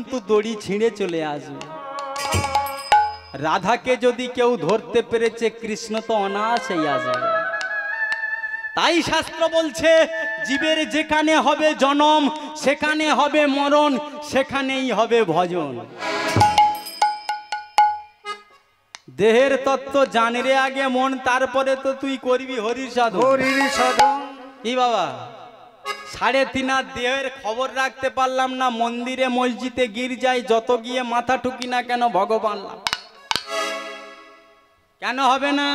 কিন্তু দড়ি ছিঁড়ে চলে আসবে। রাধাকে যদি কেউ ধরতে পেরেছে, কৃষ্ণ তো অনায়াসেই আসবে। তাই শাস্ত্র বলছে, জীবের যেখানে হবে জনম, সেখানে হবে মরণ, সেখানেই হবে ভজন। দেহের তত্ত্ব জানরে আগে মন, তারপরে তো তুই করবি হরির সাধন। কি বাবা, 3.5 হাত দেহের খবর রাখতে পারলাম না, মন্দিরে মসজিদে গির্জায় যত গিয়ে মাথা ঠুকি না কেন, ভগবান কেন হবে না?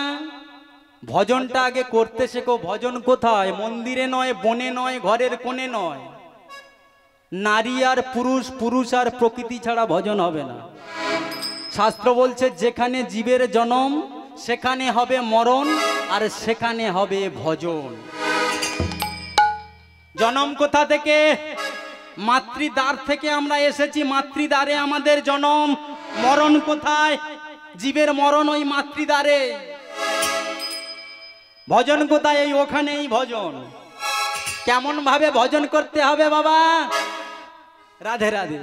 ভজনটা আগে করতে শেখো। ভজন কোথায়? মন্দিরে নয়, বনে নয়, ঘরের কোণে নয়। নারী আর পুরুষ, পুরুষ আর প্রকৃতি ছাড়া ভজন হবে না। শাস্ত্র বলছে, যেখানে জীবের জন্ম সেখানে হবে মরণ, আর সেখানে হবে ভজন। জন্ম কোথা থেকে? মাতৃদ্বার থেকে আমরা এসেছি, মাতৃদ্বারে আমাদের জন্ম। মরণ কোথায়? জীবের মরণ ওই মাতৃদ্বারে। ভজন কোথায়? এই ওখানেই ভজন। কেমন ভাবে ভজন করতে হবে বাবা? রাধে রাধে।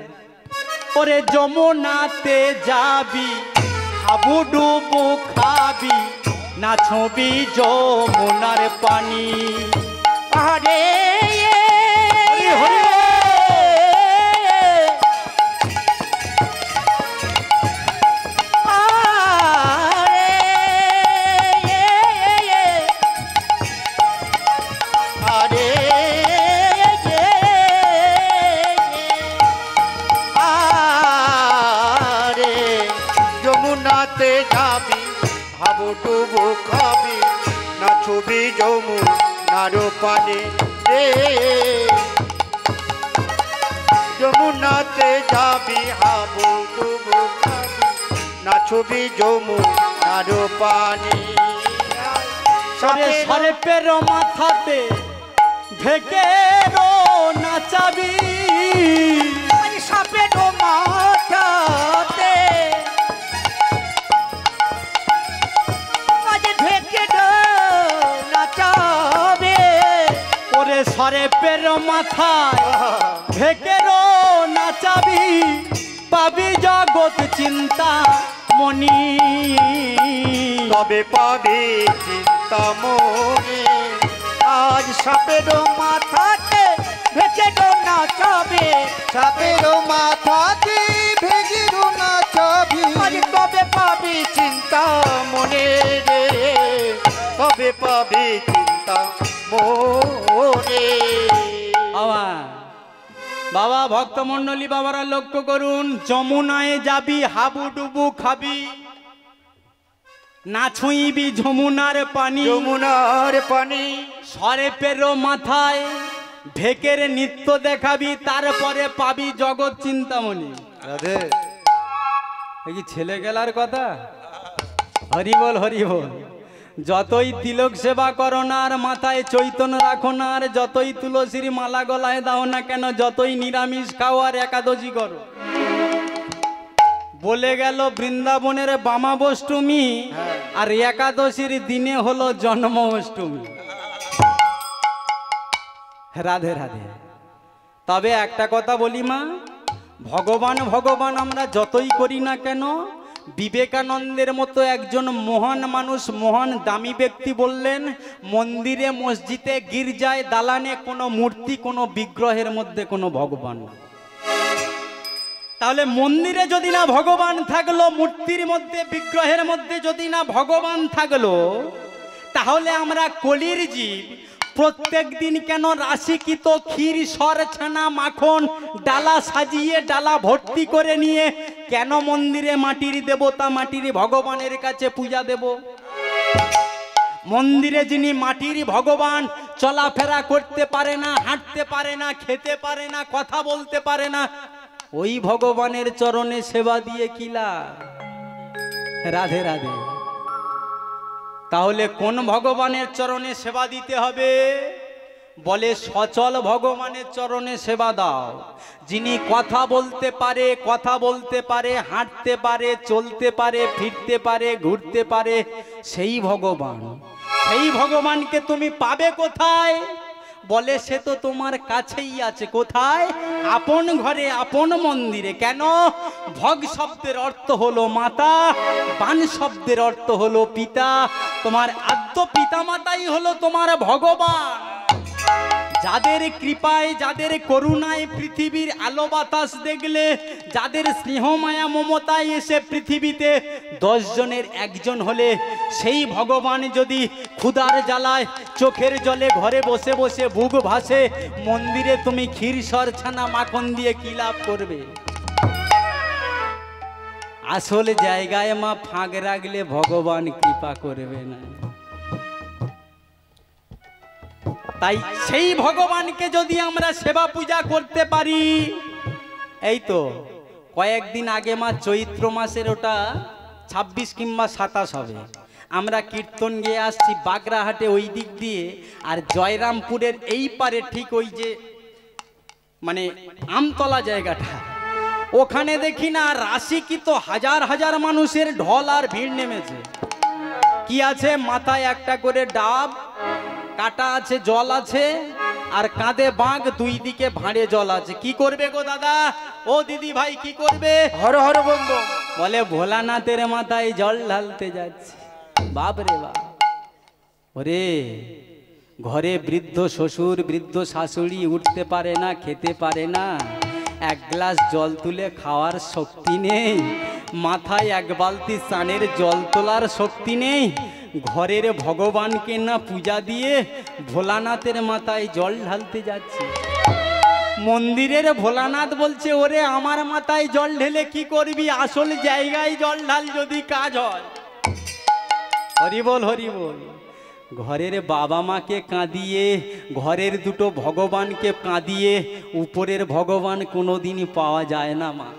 ওরে যমুনাতে যাবি, হাবুডুবু খাবি, না ছবি যমুনার পানি। আরে হাবুডুবু খাবি, না ছবি যমুনার পানি রে। যমুনাতে যাবি, হাবুডুবু খাবি, না ছবি যমুনার পানি। সরেপের মাথাতে ঢেকে নাচাবি, সাপের মাথাতে সরেপের মাথায় ঢেকেরো নাচাবি, পাবি জগৎ চিন্তা মনি। তবে পাবি চিন্তা মনি। আজ সাপের মাথাতে ভেকেরো নাচাবি, সাপের মাথাতে ভেকেরো নাচাবি। আজ তবে পাবি চিন্তা মনে রে, তবে পাবি চিন্তা মনে। বাবা ভক্তমন্ডলী বাবারা লক্ষ্য করুন, যমুনায় যাবি, হাবুডুবু খাবি, না ছুঁইবি যমুনার পানি। যমুনার পানি। সরেপের মাথায় ঢেকের নৃত্য দেখাবি, তারপরে পাবি জগৎ চিন্তামণি। রাধে। কি ছেলে গেলার কথা? হরি বল, হরি বল। যতই তিলক সেবা করো না আর মাথায় চৈতন্য রাখো না, আর যতই তুলসীর মালা গলায় দাও না কেন, যতই নিরামিষ খাও আর একাদশী করো, বলে গেল বৃন্দাবনের বামাবষ্টমী, আর একাদশীর দিনে হলো জন্মাষ্টমী। রাধে রাধে। তবে একটা কথা বলি মা, ভগবান ভগবান আমরা যতই করি না কেন, বিবেকানন্দের মতো একজন মহান মানুষ, মহান দামি ব্যক্তি বললেন, মন্দিরে মসজিদে গির্জায় দালানে কোনো মূর্তি, কোনো বিগ্রহের মধ্যে কোনো ভগবান। তাহলে মন্দিরে যদি না ভগবান থাকলো, মূর্তির মধ্যে বিগ্রহের মধ্যে যদি না ভগবান থাকলো, তাহলে আমরা কলির জীব প্রত্যেক দিন কেন রাশিকৃত ক্ষীর, সর, ছানা, মাখন ডালা সাজিয়ে ডালা ভর্তি করে নিয়ে কেন মন্দিরে মাটির দেবতা, মাটির ভগবানের কাছে পূজা দেব? মন্দিরে যিনি মাটির ভগবান, চলাফেরা করতে পারে না, হাঁটতে পারে না, খেতে পারে না, কথা বলতে পারে না, ওই ভগবানের চরণে সেবা দিয়ে কি লাভ? রাধে রাধে। তাহলে কোন ভগবানের চরণে সেবা দিতে হবে? বলে সচল ভগবানের চরণে সেবা দাও। যিনি কথা বলতে পারে, কথা বলতে পারে, হাঁটতে পারে, চলতে পারে, ফিরতে পারে, ঘুরতে পারে, সেই ভগবান। সেই ভগবানকে তুমি পাবে কোথায়? বলে সে তো তোমার কাছেই আছে। কোথায়? আপন ঘরে আপন মন্দিরে। কেন? ভগ শব্দের অর্থ হলো মাতা, বান শব্দের অর্থ হলো পিতা। তোমার আদ্য পিতা মাতাই হলো তোমার ভগবান। যাদের কৃপায়, যাদের করুণায় পৃথিবীর আলো বাতাস দেখলে, যাদের স্নেহ মায়া মমতায় এসে পৃথিবীতে 10 জনের একজন হলে, সেই ভগবান যদি ক্ষুধার জ্বালায় চোখের জলে ঘরে বসে বসে বুক ভাসে, মন্দিরে তুমি ক্ষীর সর ছানা মাখন দিয়ে কি লাভ করবে? আসল জায়গায় মা ফাঁক রাখলে ভগবান কৃপা করবে না। তাই সেই ভগবানকে যদি আমরা সেবা পূজা করতে পারি, এই তো কয়েকদিন আগে মা চৈত্র মাসের ওটা 26 কিংবা 27 হবে, আমরা কীর্তন গিয়ে আসছি বাগরাহাটে ওই দিক দিয়ে, আর জয়রামপুরের এই পারে ঠিক ওই যে মানে আমতলা জায়গাটা, ওখানে দেখি না রাশিকৃত হাজার হাজার মানুষের ঢল আর ভিড় নেমেছে। কি আছে? মাথায় একটা করে ডাব, কাটা আছে, জল আছে, আর কাঁধে বাঁক, দুই দিকে ভাঁড়ে জল আছে। কি করবে গো দাদা, ও দিদি ভাই, কি করবে? Har Har bomb bomb. বলে ভোলানাথের মাথায় জল ঢালতে যাচ্ছে। বাপ রে বাপ! ওরে, ঘরে বৃদ্ধ শ্বশুর বৃদ্ধ শাশুড়ি উঠতে পারে না, খেতে পারে না, এক গ্লাস জল তুলে খাওয়ার শক্তি নেই, মাথায় এক বালতি স্নানের জল তোলার শক্তি নেই, ঘরের ভগবানকে না পূজা দিয়ে ভোলানাথের মাথায় জল ঢালতে যাচ্ছে। মন্দিরের ভোলানাথ বলছে, ওরে আমার মাথায় জল ঢেলে কি করবি? আসল জায়গায় জল ঢাল, যদি কাজ হয়। হরি বল, হরি বল। ঘরের বাবা মাকে কাঁদিয়ে, ঘরের দুটো ভগবানকে কাঁদিয়ে উপরের ভগবান কোনোদিনই পাওয়া যায় না মা।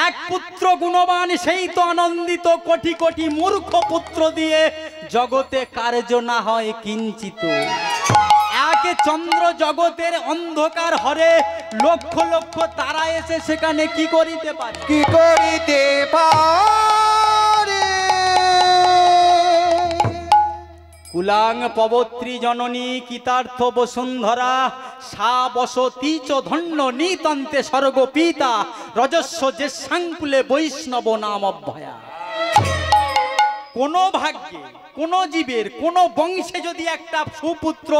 এক পুত্র গুণবান, সেই তো আনন্দিত, কোটি কোটি মূর্খ পুত্র দিয়ে জগতে কার্য না হয় কিঞ্চিত। এক চন্দ্র জগতের অন্ধকার হরে লক্ষ লক্ষ তারা এসে সেখানে কি করিতে পারে? কি করিতে পারে? কুলাং পবত্রী জননী কীতার্থ বসুন্ধরা, সা বসতি চ ধন্য নিতন্তে স্বর্গ পিতা, রজস্ব যে সাংকুলে বৈষ্ণব নাম অভয়া। কোন ভাগ্যে, কোন জীবের, কোন বংশে যদি একটা সুপুত্র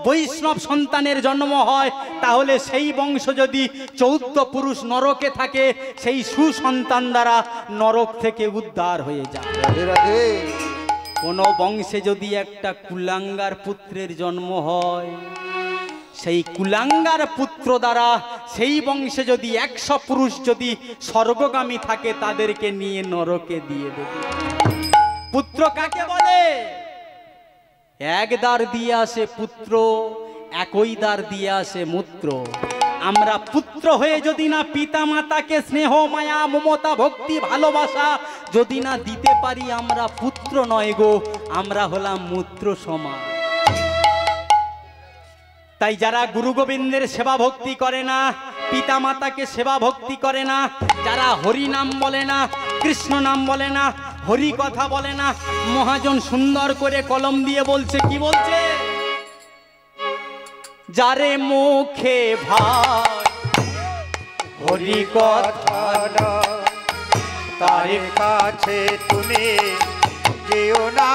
বৈষ্ণব সন্তানের জন্ম হয়, তাহলে সেই বংশ যদি 14 পুরুষ নরকে থাকে, সেই সুসন্তান দ্বারা নরক থেকে উদ্ধার হয়ে যায়। রাধে রাধে। কোন বংশে যদি একটা কুলাঙ্গার পুত্রের জন্ম হয়, সেই কুলাঙ্গার পুত্র দ্বারা সেই বংশে যদি 100 পুরুষ যদি স্বর্গগামী থাকে, তাদেরকে নিয়ে নরকে দিয়ে দেবে। পুত্র কাকে বলে? এক দ্বার দিয়ে আসে পুত্র, একই দ্বার দিয়ে আসে মূত্র। আমরা পুত্র হয়ে যদি না পিতা মাতাকে স্নেহ মায়া মমতা ভক্তি ভালোবাসা যদি না দিতে পারি, আমরা পুত্র নয় গো, আমরা হলাম মূত্র সমান। তাই যারা গুরু গোবিন্দের সেবা ভক্তি করে না, পিতা মাতাকে সেবা ভক্তি করে না, যারা হরি নাম বলে না, কৃষ্ণ নাম বলে না, হরি কথা বলে না, মহাজন সুন্দর করে কলম দিয়ে বলছে, কি বলছে? যারে মুখে ভাই হরি কথা কথা তার কাছে তুমি যেও না,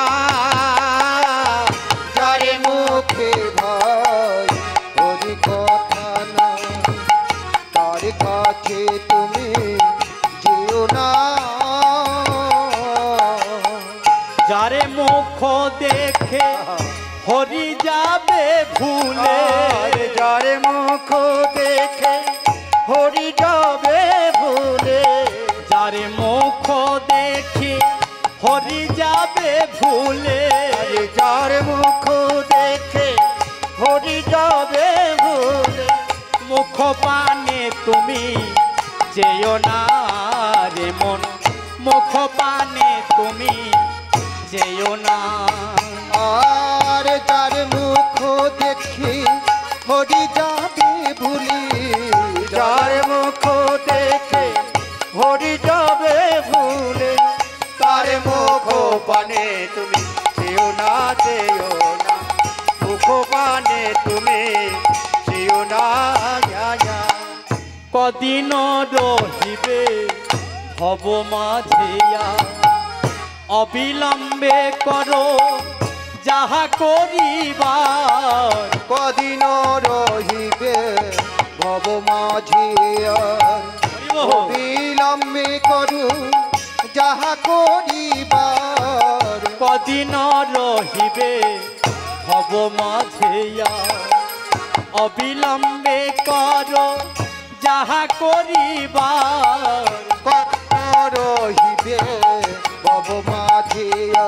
যারে মুখে ভাই হরি কথা না, তার কাছে তুমি যেও না। যারে মুখ দেখে হরি যাবে ভুলে, যারে মুখ দেখে হরি যাবে ভুলে, যারে মুখ দেখে হরি যাবে ভুলে, যার মুখ দেখে হরি যাবে ভুলে, মুখ পানে তুমি যেও না রে মন, মুখ পানে তুমি যেও না। আর যার মুখ দেখি হরি যাবে ভুলি, যার মুখ দেখে হরি যাবে ভুলে, তার মুখ পানে তুমি যেও না যেও না মুখবানে তুমি যেও না যা যা। কদিন রহিবে ভব মাঝিয়া অবিলম্বে করো যাহা করিবার। কদিন রহিবে ভব মাঝিয়া বিলম্বে করু যাহা করিবার। কদিন রহিবে ভব মাঝিয়া অবিলম্বে করো যাহা করিবার। কদিন রহিবে ভব মাঝিয়া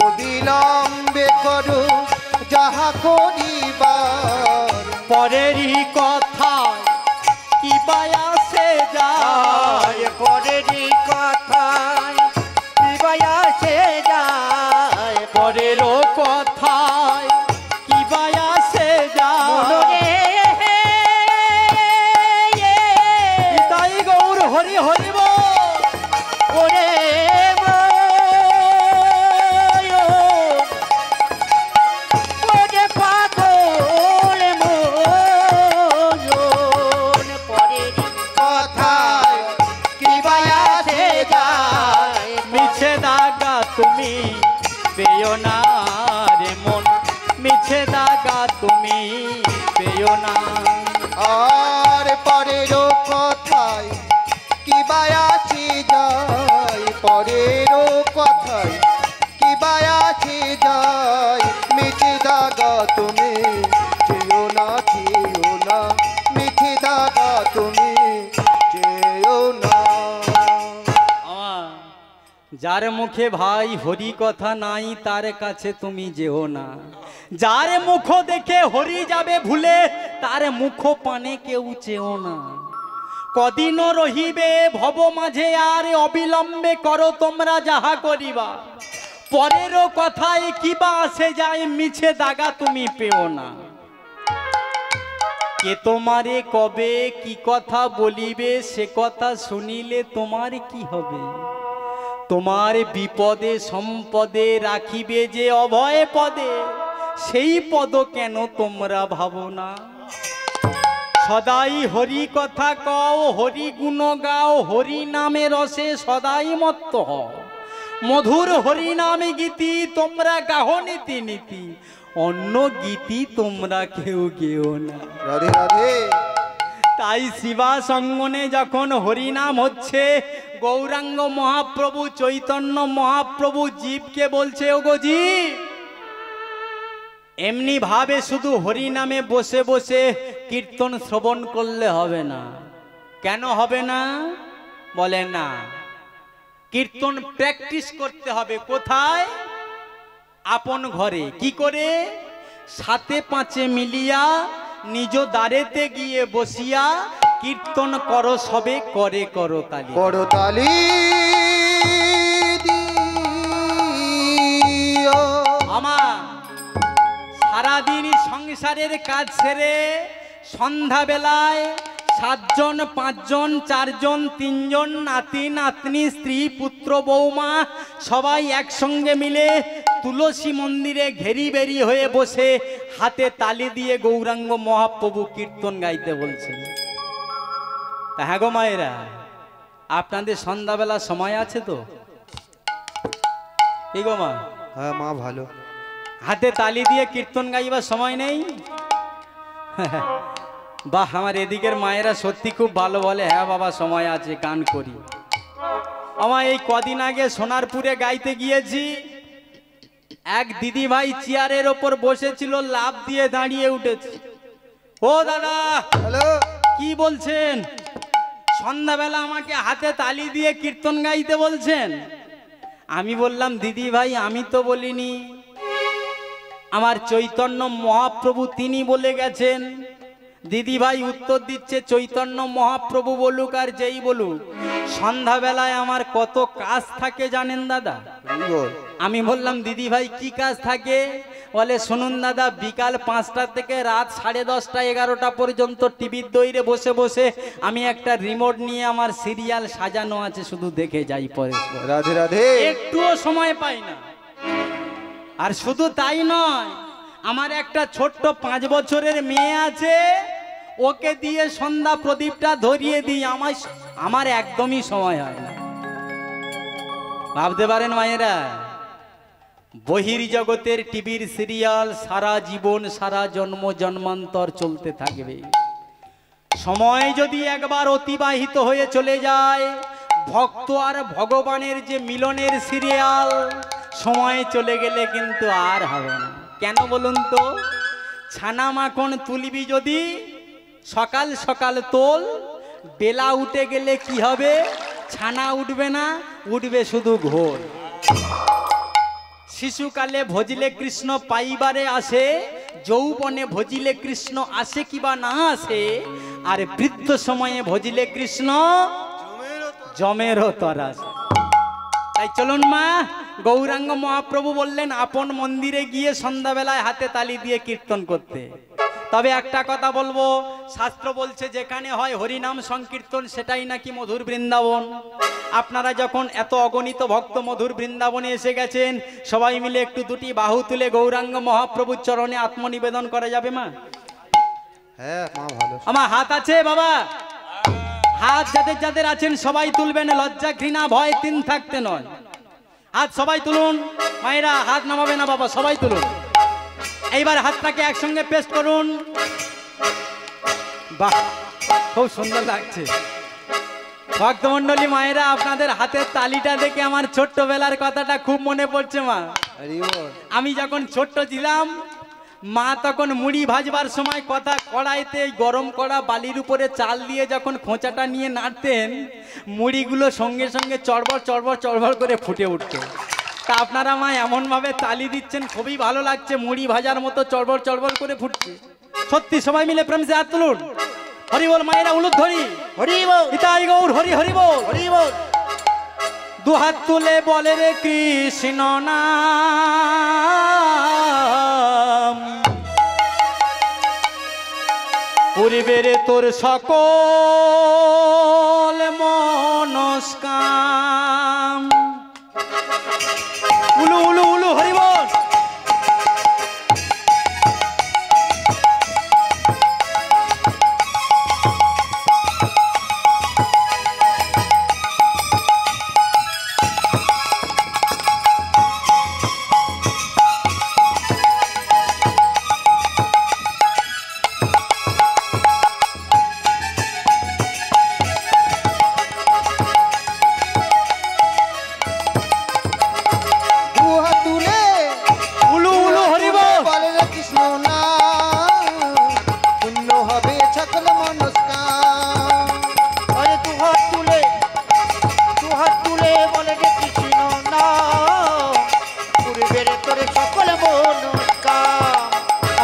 অবিলম্বে করু যাহা করিবার। পরেরই কথা কি বায়াসে যায়, পরেরই কথায় কি বায়াসে যায়। পরেরও কথায় কি বায়াসে যায়। তাই গৌর হরি হরিব ওরে পাগল মন পরের কথায় কি বায়াসে যায়। মিছে দাগা তুমি পেও না রে মন, মিছে দাগা তুমি পেও না। আর পরেরও কথায় কি বায়াসে যায়। পরেরও কথায় কি বায়াসে যায়। মিছে দাগা তুমি যেও না যেও না মিছে দাগা তুমি যেও না। আমার যার মুখে ভাই হরি কথা নাই তার কাছে তুমি যেও না। যার মুখ দেখে হরি যাবে ভুলে তার মুখ পানে কেউ চেও না। কদিন রহিবে ভব মাঝে আর অবিলম্বে করো তোমরা যাহা করিবা। পরেরও কথায় কিবা আসে যায় মিছে দাগা তুমি পেও না। কে তোমারে কবে কি কথা বলিবে সে কথা শুনিলে তোমার কি হবে। তোমার বিপদে সম্পদে রাখিবে যে অভয় পদে, সেই পদ কেন তোমরা ভাবো না। সদাই হরি কথা কও হরি গুণ গাও হরি নামে রসে সদাই মত্ত হও। মধুর হরি নামে গীতি তোমরা গাহো নীতি নীতি, অন্য গীতি তোমরা কেউ গেও না। রাধে রাধে। তাই শিবা সঙ্গনে যখন হরিনাম হচ্ছে গৌরাঙ্গ মহাপ্রভু চৈতন্য মহাপ্রভু জীবকে বলছে ওগো জীব, এমনি ভাবে শুধু হরিনামে বসে বসে কীর্তন শ্রবণ করলে হবে না। কেন হবে না? বলে না, কীর্তন প্র্যাকটিস করতে হবে। কোথায়? আপন ঘরে। কি করে? সাথে পাঁচে মিলিয়া নিজ দ্বারেতে গিয়ে বসিয়া কীর্তন করো সবে করে করো তালি। করতালি দিও। আমার সারাদিন সংসারের কাজ সেরে সন্ধ্যাবেলায় 7 জন 5 জন 4 জন 3 জন নাতি নাতনি স্ত্রী পুত্র বৌমা সবাই একসঙ্গে মিলে তুলসী মন্দিরে ঘেরি বেরি হয়ে বসে হাতে তালি দিয়ে গৌরাঙ্গ মহাপ্রভু কীর্তন গাইতে বলছেন। তা হ্যাঁ গো মায়েরা, আপনাদের সন্ধ্যাবেলা সময় আছে তো? এই গো মা, হ্যাঁ মা ভালো। হাতে তালি দিয়ে কীর্তন গাইবার সময় নেই? বাহ, আমার এদিকের মায়েরা সত্যি খুব ভালো বলে, হ্যাঁ বাবা সময় আছে, গান করি। আমার এই কদিন আগে সোনারপুরে গাইতে গিয়েছি, এক দিদি ভাই চেয়ারের ওপর বসেছিল, লাফ দিয়ে দাঁড়িয়ে উঠেছে। ও দাদা, হ্যালো, কি বলছেন? সন্ধ্যাবেলা আমাকে হাতে তালি দিয়ে কীর্তন গাইতে বলছেন? আমি বললাম দিদি ভাই আমি তো বলিনি, আমার চৈতন্য মহাপ্রভু তিনি বলে গেছেন। দিদি ভাই উত্তর দিচ্ছে চৈতন্য মহাপ্রভু বলুক আর যেই বলুক, সন্ধ্যাবেলায় আমার কত কাজ থাকে জানেন দাদা? আমি বললাম দিদি ভাই কি কাজ থাকে? বলে শুনুন দাদা, বিকাল 5টা থেকে রাত 10:30 11টা পর্যন্ত টিভির দইরে বসে বসে আমি একটা রিমোট নিয়ে আমার সিরিয়াল সাজানো আছে, শুধু দেখে যাই পরে। রাধে রাধে। একটুও সময় পাই না। আর শুধু তাই নয়, আমার একটা ছোট্ট 5 বছরের মেয়ে আছে, ওকে দিয়ে সন্ধ্যা প্রদীপটা ধরিয়ে দিই, আমার একদমই সময় হয় না। ভাবতে পারেন মায়েরা, বহির্জগতের টিভির সিরিয়াল সারা জীবন সারা জন্ম জন্মান্তর চলতে থাকবে। সময় যদি একবার অতিবাহিত হয়ে চলে যায়, ভক্ত আর ভগবানের যে মিলনের সিরিয়াল, সময় চলে গেলে কিন্তু আর হবে না। কেন বলুন তো? ছানা মাখন তুলবি যদি সকাল সকাল তোল, বেলা উঠে গেলে কি হবে? ছানা উঠবে না, উঠবে শুধু ঘোর। শিশুকালে ভজিলে কৃষ্ণ পাইবারে আসে, যৌবনে ভজিলে কৃষ্ণ আসে কিবা না আসে, আর বৃদ্ধ সময়ে ভজিলে কৃষ্ণ জমেরও তর আসে। তাই চলুন মা, গৌরাঙ্গ মহাপ্রভু বললেন আপন মন্দিরে গিয়ে সন্ধ্যাবেলায় হাতে তালি দিয়ে কীর্তন করতে। তবে একটা কথা বলবো, শাস্ত্র বলছে যেখানে হয় হরিনাম সংকীর্তন সেটাই নাকি মধুর বৃন্দাবন। আপনারা যখন এত অগণিত ভক্ত মধুর বৃন্দাবনে এসে গেছেন, সবাই মিলে একটু দুটি বাহু তুলে গৌরাঙ্গ মহাপ্রভুর চরণে আত্মনিবেদন করা যাবে মা? হ্যাঁ মা ভালো। আমার হাত আছে বাবা, হাত যাদের যাদের আছেন সবাই তুলবেন, লজ্জা ঘৃণা ভয় তিন থাকতে নয়। হাত সবাই তুলুন, মায়েরা হাত নামাবে না বাবা, সবাই তুলুন। এইবার হাতটাকে একসঙ্গে পেস্ট করুন। বাহ, খুব সুন্দর লাগছে। ভক্তমণ্ডলী মায়েরা, আপনাদের হাতের তালিটা দেখে আমার ছোট্টবেলার কথাটা খুব মনে পড়ছে মা। আমি যখন ছোট্ট ছিলাম, মা তখন মুড়ি ভাজবার সময় কথা কড়াইতে গরম করা বালির উপরে চাল দিয়ে যখন খোঁচাটা নিয়ে নাড়তেন, মুড়িগুলো সঙ্গে সঙ্গে চড়বড় চড়বড় চড়বড় করে ফুটে উঠত। তা আপনারা মা এমনভাবে তালি দিচ্ছেন, খুবই ভালো লাগছে, মুড়ি ভাজার মতো চড়বড় চড়বড় করে ফুটছে। সত্যি সবাই মিলে প্রেম সে হাত তুলুন। হরি বল মায়েরা, উলুদ ধরি হরি বল, নিতাই গৌর হরি হরি বল। হরি বল। দু হাত তুলে বলে রে কৃষ্ণ নাম, পরিবেরে তোর সকল মনস্কাম। উলু উলু উলু হরি বল।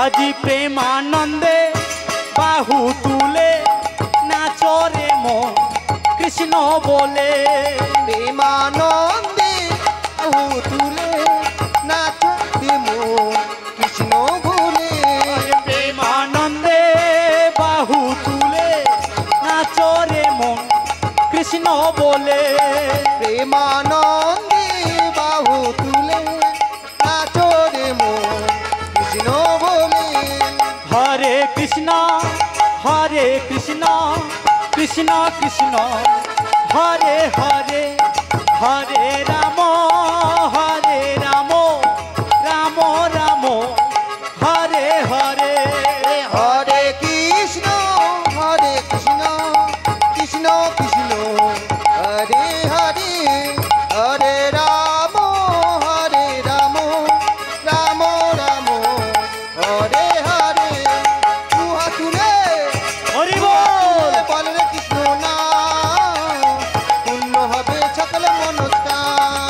আজি প্রেমানন্দে বাহু তুলে নাচো রে মন কৃষ্ণ বলে। প্রেমানন্দে বাহু তুলে নাচো রে মন কৃষ্ণ বলে। প্রেমানন্দে বাহু তুলে নাচো রে মন কৃষ্ণ বলে। প্রেমানন্দে বাহু তুলে নাচো রে মন কৃষ্ণ বলে। হরে কৃষ্ণ কৃষ্ণ কৃষ্ণ হরে হরে, হরে রাম রাম রাম হরে হরে। হরে কৃষ্ণ কৃষ্ণ কৃষ্ণ হরে হরে, হরে রাম রাম রাম হরে হরে। দুহাত তুলে হরি বল। বল রে কৃষ্ণ নাম, পূর্ণ হবে সকল মনস্কাম।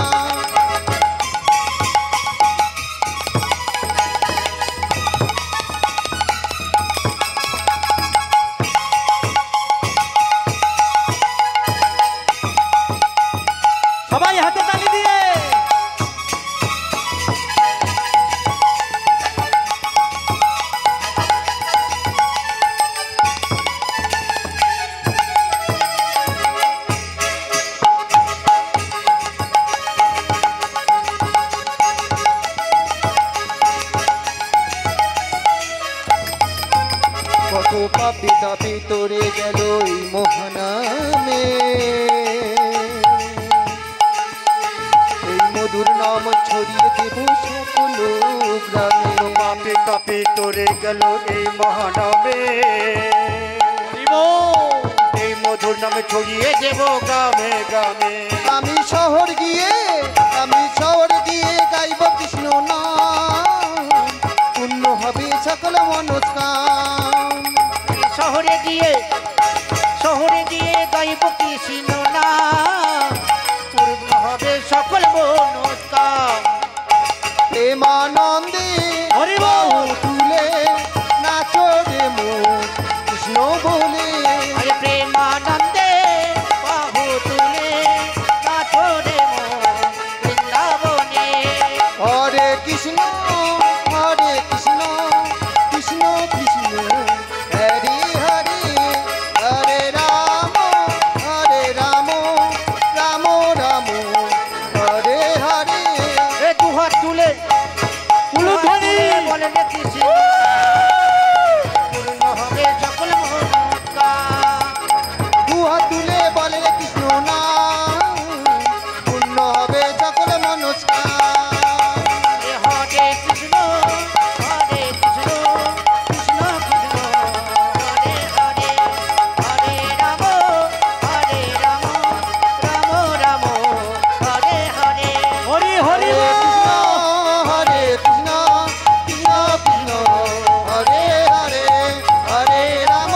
ধাপে ধাপে তোরে গেল এই মহানামে, এই মধুর নাম ছড়িয়ে দেব সকল গ্রামে। কাপে কাপে তোরে গেল এই মহানামে, এই মধুর নামে ছড়িয়ে দেব গ্রামে গ্রামে। আমি শহর গিয়ে গাইব কৃষ্ণ নাম, পূর্ণ হবে সকল মনস্কাম। শহরে গিয়ে গাইব কৃষ্ণ নাম, পূর্ণ হবে সকল মনস্কাম। প্রেমানন্দে হরি বল। বাহু তুলে নাচো রে মোর কৃষ্ণ বলে। আরে প্রেমানন্দে বাহু তুলে নাচো রে মোর বৃন্দাবনে। হরে কৃষ্ণ কৃষ্ণ কৃষ্ণ হরে হরে, হরে রাম রাম রাম হরে হরে। এ দুহাত তুলে উলুধ্বনি। বলে রে কৃষ্ণ, পূর্ণ হবে সকল মনস্কাম। দুহাত তুলে বলে কৃষ্ণ নাম, পূর্ণ হবে সকল মনস্কাম। হরে কৃষ্ণ কৃষ্ণ কৃষ্ণ হরে হরে, হরে রাম রাম রাম হরে হরে। হরি হরি হরে বল। কৃষ্ণ কৃষ্ণ কৃষ্ণ হরে হরে, হরে রাম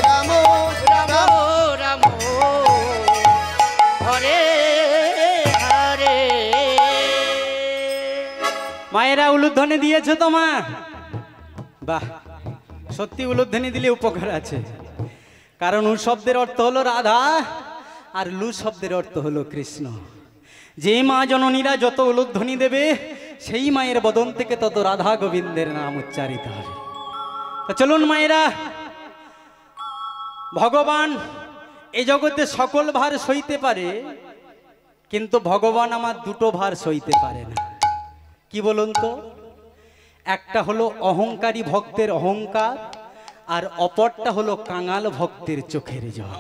রাম রাম রাম হরে হরে। মায়েরা উলুধ্বনি দিয়েছে তো মা? বাহ, সত্যি উলুধ্বনি দিলে উপকার আছে। কারণ উ শব্দের অর্থ হলো রাধা আর লু শব্দের অর্থ হলো কৃষ্ণ। যে মা জননীরা যত উলুধ্বনি দেবে সেই মায়ের বদন থেকে তত রাধা গোবিন্দের নাম উচ্চারিত হবে। তো চলুন মায়েরা, ভগবান এই জগতে সকল ভার সইতে পারে, কিন্তু ভগবান আমার দুটো ভার সইতে পারে না। কি বলুন তো? একটা হলো অহংকারী ভক্তের অহংকার, আর অপরটা হলো কাঙাল ভক্তের চোখের জল।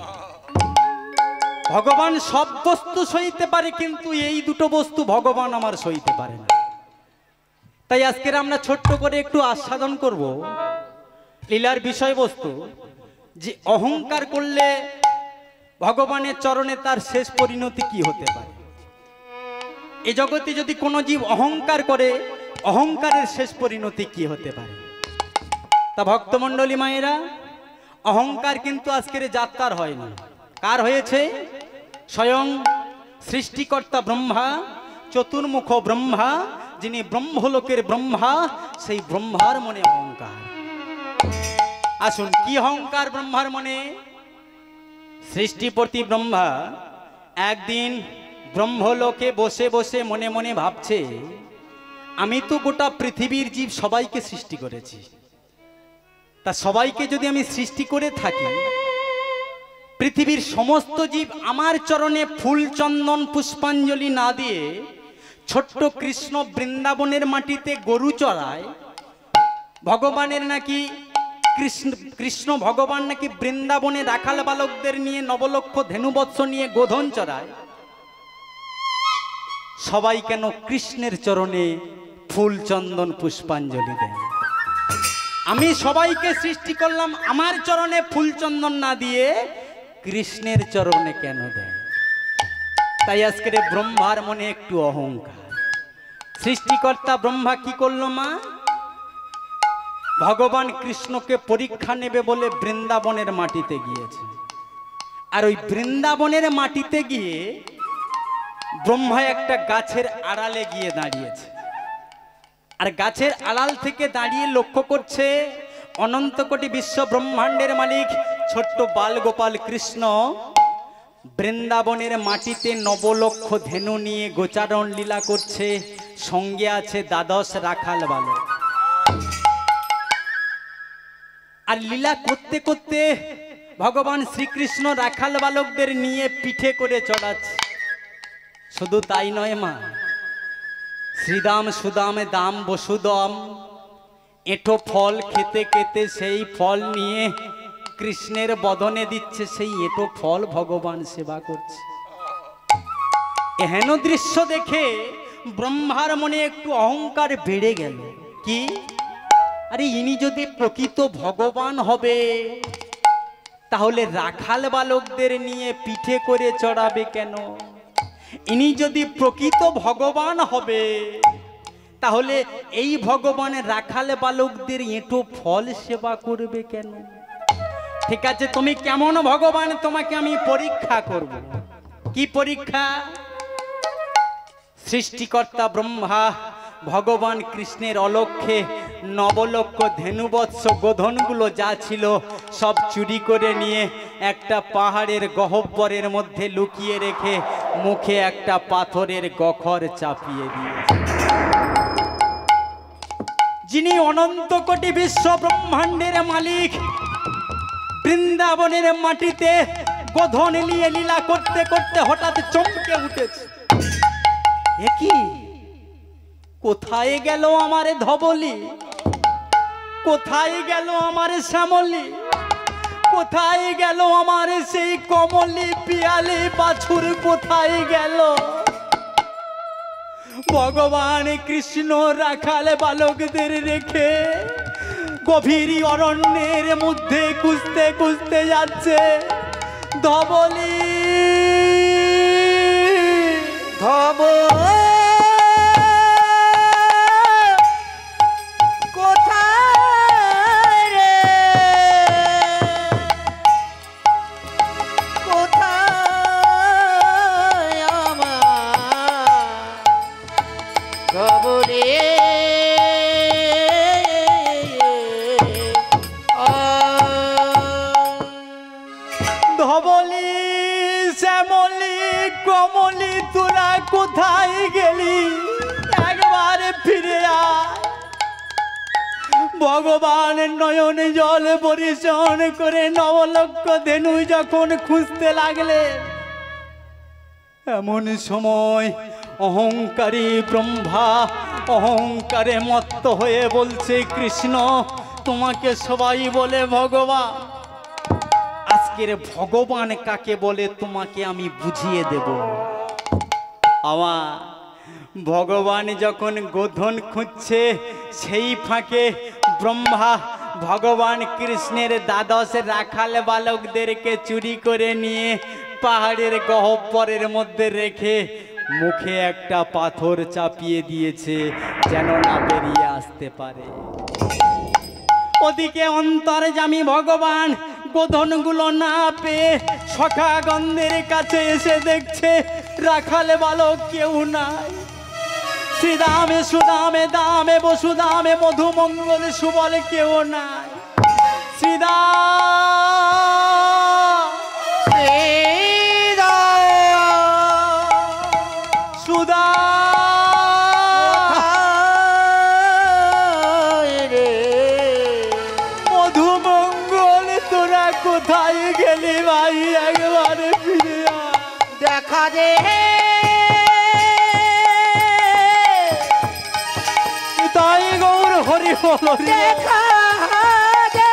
ভগবান সব বস্তু সইতে পারে, কিন্তু এই দুটো বস্তু ভগবান আমার সইতে পারে না। তাই আজকের আমরা ছোট্ট করে একটু আস্বাদন করব লীলার বিষয়বস্তু, যে অহংকার করলে ভগবানের চরণে তার শেষ পরিণতি কি হতে পারে। এ জগতে যদি কোনো জীব অহংকার করে, অহংকারের শেষ পরিণতি কি হতে পারে। তা ভক্তমণ্ডলী মায়েরা, অহংকার কিন্তু আজকের যাত্রার হয়নি। কার হয়েছে? স্বয়ং সৃষ্টিকর্তা ব্রহ্মা, চতুর্মুখ ব্রহ্মা, যিনি ব্রহ্মলোকের ব্রহ্মা, সেই ব্রহ্মার মনে অহংকার। আসুন, কি অহংকার ব্রহ্মার মনে? সৃষ্টিপতি ব্রহ্মা একদিন ব্রহ্মলোকে বসে বসে মনে মনে ভাবছে, আমি তো গোটা পৃথিবীর জীব সবাইকে সৃষ্টি করেছি, তা সবাইকে যদি আমি সৃষ্টি করে থাকি, পৃথিবীর সমস্ত জীব আমার চরণে ফুল চন্দন পুষ্পাঞ্জলি না দিয়ে ছোট্ট কৃষ্ণ বৃন্দাবনের মাটিতে গরু চড়ায়। ভগবানের নাকি কৃষ্ণ ভগবান নাকি বৃন্দাবনে রাখাল বালকদের নিয়ে নবলক্ষ ধেনুবৎস নিয়ে গোধন চড়ায়। সবাই কেন কৃষ্ণের চরণে ফুল চন্দন পুষ্পাঞ্জলি দেয়? আমি সবাইকে সৃষ্টি করলাম, আমার চরণে ফুল চন্দন না দিয়ে কৃষ্ণের চরণে কেন দেয়? তাই আজকের ব্রহ্মার মনে একটু অহংকার। সৃষ্টিকর্তা ব্রহ্মা কি করলো মা? ভগবান কৃষ্ণকে পরীক্ষা নেবে বলে বৃন্দাবনের মাটিতে গিয়েছে। আর ওই বৃন্দাবনের মাটিতে গিয়ে ব্রহ্মা একটা গাছের আড়ালে গিয়ে দাঁড়িয়েছে। আর গাছের আড়াল থেকে দাঁড়িয়ে লক্ষ্য করছে অনন্ত কোটি বিশ্ব ব্রহ্মাণ্ডের মালিক ছোট্ট বাল গোপাল কৃষ্ণ বৃন্দাবনের মাটিতে নবলক্ষ ধেনু নিয়ে গোচারণ লীলা করছে। সঙ্গে আছে দ্বাদশ রাখাল বালক। আর লীলা করতে করতে ভগবান শ্রীকৃষ্ণ রাখাল বালকদের নিয়ে পিঠে করে চড়াচ্ছে। শুধু তাই নয় মা, শ্রীদাম সুদাম দাম বসুদম, এঁটো ফল খেতে খেতে সেই ফল নিয়ে কৃষ্ণের বদনে দিচ্ছে, সেই এঁটো ফল ভগবান সেবা করছে। এহেন দৃশ্য দেখে ব্রহ্মার মনে একটু অহংকার বেড়ে গেল। কি, আরে ইনি যদি প্রকৃত ভগবান হবে তাহলে রাখাল বালকদের নিয়ে পিঠে করে চড়াবে কেন? ইনি যদি প্রকৃত ভগবান হবে তাহলে এই ভগবানের রাখাল বালকদের এঁটো ফল সেবা করবে কেন? ঠিক আছে, তুমি কেমন ভগবান তোমাকে আমি পরীক্ষা করব। কি পরীক্ষা? সৃষ্টিকর্তা ব্রহ্মা ভগবান কৃষ্ণের অলক্ষ্যে নবলক্ষ ধেনুবৎস গোধনগুলো যা ছিল সব চুরি করে নিয়ে একটা পাহাড়ের গহ্বরের মধ্যে লুকিয়ে রেখে মুখে একটা পাথরের গখর চাপিয়ে দিয়ে, যিনি অনন্ত কোটি বিশ্ব ব্রহ্মাণ্ডের মালিক, বৃন্দাবনের মাটিতে গোধন নিয়ে লীলা করতে করতে হঠাৎ চমকে উঠেছে। এ কি, কোথায় গেল আমার ধবলি? কোথায় গেল আমার শ্যামলি? কোথায় গেল আমার সেই কমলি পিয়ালি বাছুর? কোথায় গেল? ভগবান কৃষ্ণ রাখাল বালকদের রেখে গভীর অরণ্যের মধ্যে খুঁজতে খুঁজতে যাচ্ছে। ধবলি, ধবলি কোথায় রে, কোথায় আমার ধবলি? ধবলি, শ্যামলি, কমলি, তোরা কোথায় গেলি? একবার ফিরে আয়। ভগবান নয়ন জল পরিশন করে নবলক্ষ ধেনু যখন খুঁজতে লাগলে, এমন সময় অহংকারী ব্রহ্মা অহংকারে মত্ত হয়ে বলছে, কৃষ্ণ তোমাকে সবাই বলে ভগবান, আজকের ভগবান কাকে বলে তোমাকে আমি বুঝিয়ে দেব। আমার ভগবান যখন গোধন খুঁজছে সেই ফাঁকে ব্রহ্মা ভগবান কৃষ্ণের দ্বাদশ রাখাল বালকদেরকে চুরি করে নিয়ে পাহাড়ের গহ্বরের মধ্যে রেখে মুখে একটা পাথর চাপিয়ে দিয়েছে যেন না বেরিয়ে আসতে পারে। ওদিকে অন্তর্যামী ভগবান গোধনগুলো না পেয়ে সখাগণদের কাছে এসে দেখছে রাখাল বালক কেউ নাই। শ্রীদামে সুদামে দামে বসুদামে মধুমঙ্গল সুবল কেউ নাই। সুদা মধুমঙ্গল তোরা কোথায় গেলি ভাই? একবারে ফিরে দেখা দে, তাই গৌর হরি বল। দেখা দে,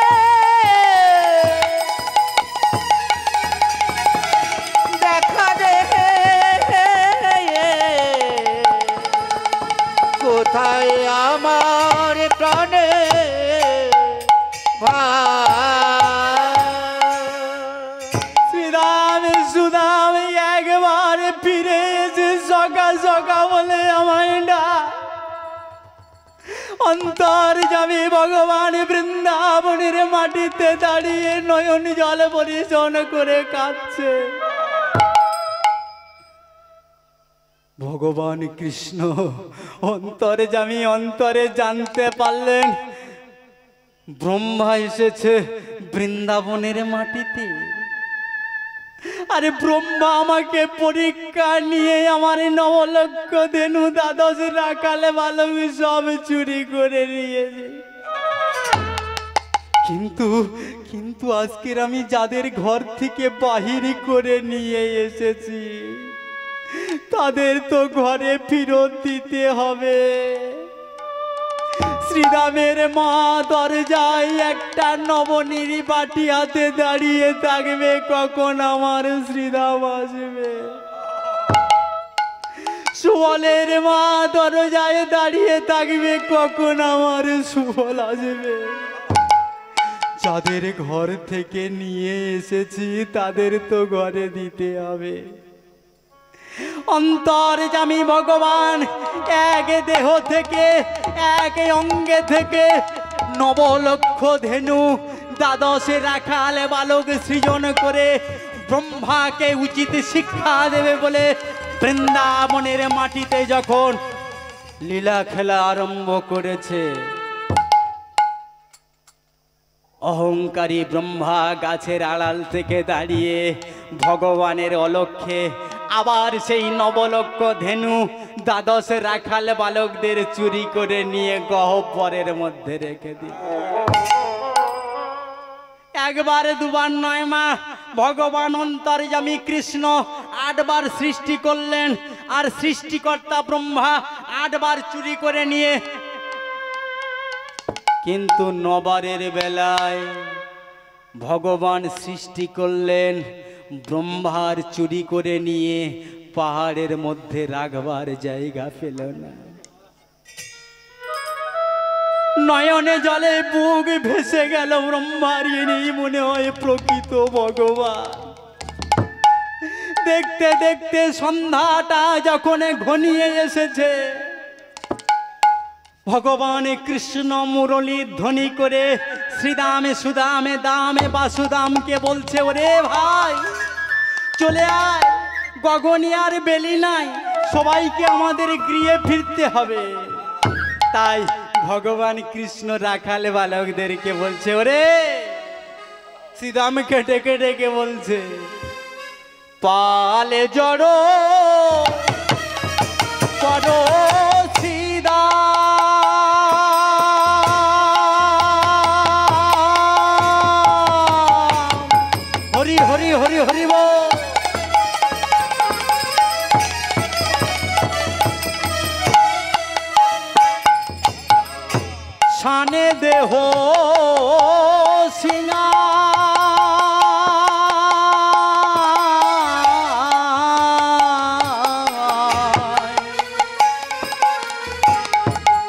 দেখা দে কোথায় আমার প্রাণে শ্রীরাম সুদাম একবার ফিরে এসে সকা সকা বলে আমায় ডাক। অন্তর্যামী ভগবান বৃন্দাবনের মাটিতে দাঁড়িয়ে নয়ন জল পরিশন করে কাঁদছে। ভগবান কৃষ্ণ অন্তর্যামী অন্তরে জানতে পারলেন ব্রহ্মা এসেছে বৃন্দাবনের মাটিতে। আরে ব্রহ্মা আমাকে পরীক্ষা নিয়ে আমার নবলক্ষ ধেনু দ্বাদশ রাখালে বালক সব চুরি করে নিয়েছে। কিন্তু আজকের আমি যাদের ঘর থেকে বাহির করে নিয়ে এসেছি তাদের তো ঘরে ফেরত দিতে হবে। শ্রীরামের মা দরজায় একটা নবনীড়ি বাটি হাতে দাঁড়িয়ে থাকবে, কখন আমার শ্রীরাম আসবে। সুবলের মা দরজায় দাঁড়িয়ে থাকবে, কখন আমার সুবল আসবে। যাদের ঘর থেকে নিয়ে এসেছি তাদের তো ঘরে দিতে হবে। অন্তর্যামী ভগবান এক দেহ থেকে, এক অঙ্গে থেকে নবলক্ষ ধেনু দ্বাদশে রাখাল বালক সৃজন করে ব্রহ্মাকে উচিত শিক্ষা দেবে বলে বৃন্দাবনের মাটিতে যখন লীলা খেলা আরম্ভ করেছে, অহংকারী ব্রহ্মা গাছের আড়াল থেকে দাঁড়িয়ে ভগবানের অলক্ষ্যে আবার সেই নবলক্ষ ধেনু দ্বাদশ রাখাল বালকদের চুরি করে নিয়ে গহ্বরের মধ্যে রেখে দিল। একবার দুবার নয় মা, ভগবান অন্তর্যামী কৃষ্ণ 8 বার সৃষ্টি করলেন, আর সৃষ্টিকর্তা ব্রহ্মা 8 বার চুরি করে নিয়ে, কিন্তু 9 বারের বেলায় ভগবান সৃষ্টি করলেন, ব্রহ্মার চুরি করে নিয়ে পাহাড়ের মধ্যে রাখবার জায়গা পেল না। নয়নে জলে বুক ভেসে গেল ব্রহ্মার, ইনি মনে হয় প্রকৃত ভগবান। দেখতে দেখতে সন্ধ্যাটা যখন ঘনিয়ে এসেছে, ভগবান কৃষ্ণ মুরলী ধ্বনি করে শ্রীদামে সুদামে দামে বাসুদামকে বলছে, ওরে ভাই চলে আয়, গগনে আর বেলি নাই, সবাইকে আমাদের গৃহে ফিরতে হবে। তাই ভগবান কৃষ্ণ রাখাল বালকদেরকে বলছে, ওরে শ্রীদামকে ডেকে ডেকে বলছে, পালে জড়ো করো সীতা, হরি হরি হরি হরি বল। শানে দেহ সিঙা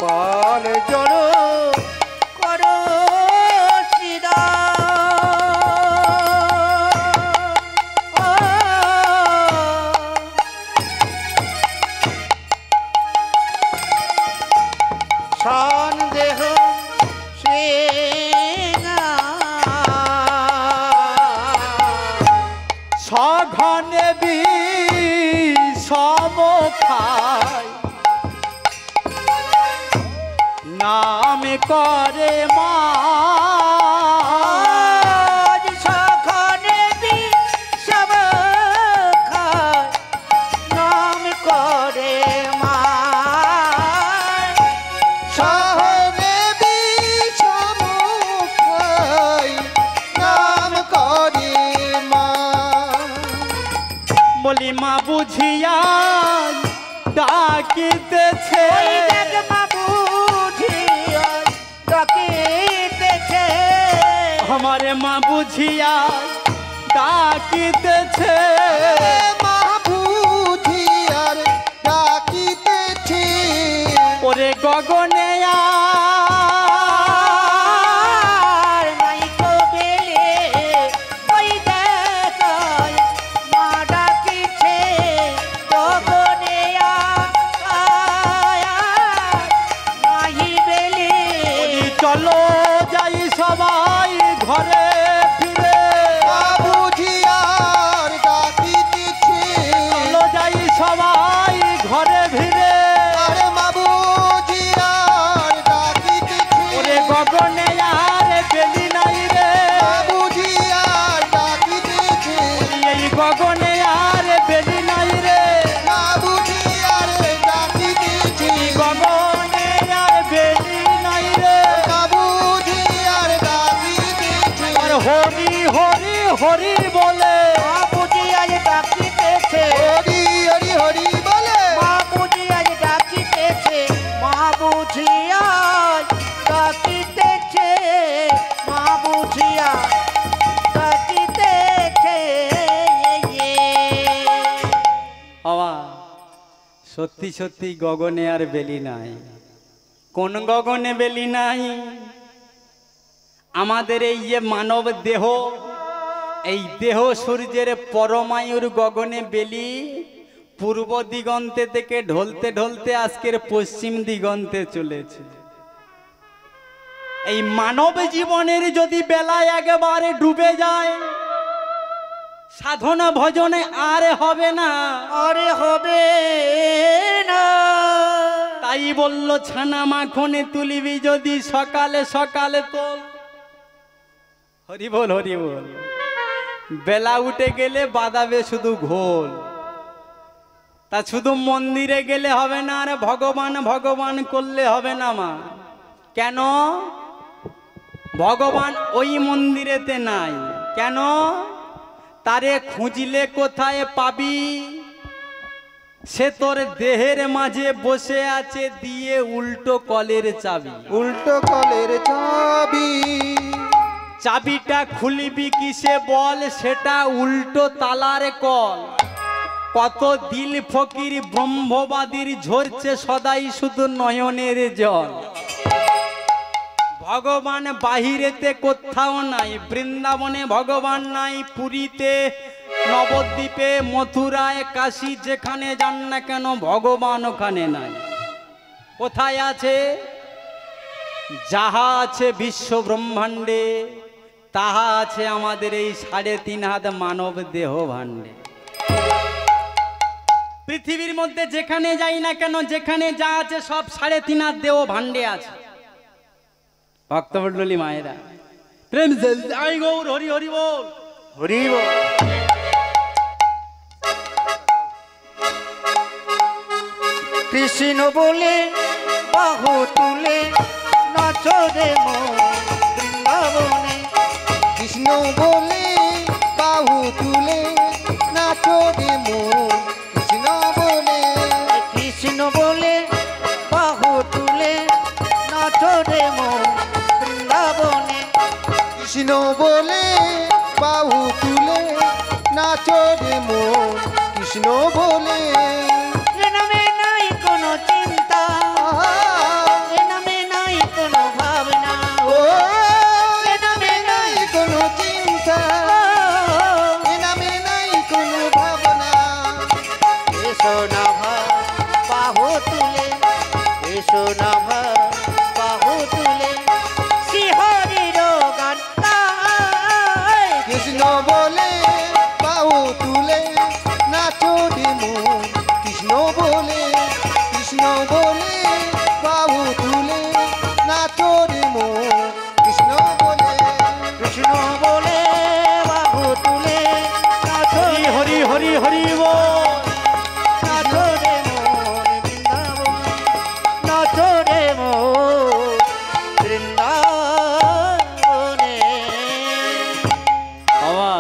পাল জড়ো করো সীতা, সন্দেহ সঘনে বিষম খায়, নাম করে মা সখনে বিষম খায়, নাম করে মা সহনে বিষম খাই, নাম করি মা। বলি মা বুঝিয়া ডাকিতেছে, আমারে মা বুঝিয়া ডাকিতেছে, মা বুঝিয়ার ডাকিতেছে, ওরে গগনে আর নাই তো বেলে ওই দেখায় মা ডাকিছে গগনে নাহি বেলে। চলো যাই সবাই ঘরে ফিরে, মা বুঝিয়ার ডাকিতেছে, চলো যাই সবাই ঘরে ফিরে, আরে মা বুঝিয়ার ডাকিতেছে, ওরে গগনে আর বেলি নাই রে, মা বুঝিয়ার ডাকিতেছে, এই গগনে আর বেলি নাই রে, মা বুঝিয়ার ডাকিতেছে, গগনে আর বেলি নাই রে। মা বুঝিয়ার ডাকিতেছে, আর হরি হরি হরি বলে মা বুঝিয়ার ডাকিতেছে, হরি হরি হরি বলে, মা বুঝিয়ার ডাকিতেছে, মা বুঝিয়ার সত্যি সত্যি গগনে আর বেলি নাই। কোন গগনে বেলি নাই? আমাদের এই যে মানব দেহ, এই দেহ সূর্যের পরমায়ুর গগনে বেলি পূর্ব দিগন্তে থেকে ঢলতে ঢলতে আজকের পশ্চিম দিগন্তে চলেছে। এই মানব জীবনের যদি বেলা একেবারে ডুবে যায়, সাধনা ভজনে আর হবে না, আরে হবে না। তাই বলল ছানা মাখনে তুলিবি যদি সকালে সকালে তোল। হরি বল হরি বল। বেলা উঠে গেলে বাদাবে শুধু ঘোল। তা শুধু মন্দিরে গেলে হবে না, আর ভগবান ভগবান করলে হবে না মা। কেন? ভগবান ওই মন্দিরেতে নাই। কেন? তারে খুঁজলে কোথায় পাবি? সে তোর দেহের মাঝে বসে আছে দিয়ে উল্টো কলের চাবি। উল্টো কলের চাবি। চাবিটা খুলবি কিসে বল? সেটা উল্টো তালার কল। কত দিল ফকির ব্রহ্মবাদীর ঝরছে সদাই শুধু নয়নের জল। ভগবান বাহিরেতে কোথাও নাই। বৃন্দাবনে ভগবান নাই, পুরীতে, নবদ্বীপে, মথুরায়, কাশী, যেখানে যান না কেন ভগবান ওখানে নাই। কোথায় আছে? যাহা আছে বিশ্ব ব্রহ্মাণ্ডে তাহা আছে আমাদের এই 3.5 হাত মানব দেহ ভাণ্ডে। পৃথিবীর মধ্যে যেখানে যাই না কেন, যেখানে যা আছে সব 3.5 হাত দেহ ভাণ্ডে আছে। ভক্তমণ্ডলী মায়েরা, প্রেম জয় গৌর হরি হরি বল। হরি বল। কৃষ্ণ বলে বাহু তুলে নাচো রে মন বৃন্দাবনে। কৃষ্ণ বলে বাহু তুলে নাচো রে মন। কৃষ্ণ বলে, কৃষ্ণ বলে বাহু তুলে নাচো রে মন বৃন্দাবনে। কৃষ্ণ বলে বাহু তুলে নাচো রে মন। কৃষ্ণ বলে, এ নামে নাই কোনো চিন্তা, এ নামে নাই কোনো ভাবনা, ও এ নামে নাই কোনো চিন্তা, এ নামে নাই কোনো ভাবনা। এসো না ভাই বাহু তুলে, এসো না ভাই বাহু তুলে শ্রীহরির গান গাই। কৃষ্ণ বলে বাহু তুলে নাচো রে মন। কৃষ্ণ বলে, কৃষ্ণ বলে বাহু তুলে নাচো রে মন। কৃষ্ণ বলে, কৃষ্ণ বলে বাহু তুলে নাচো হরি হরি হরি হরি বল। নাচো রে মন বৃন্দাবনে, নাচো রে মন বৃন্দাবনে। বাবা,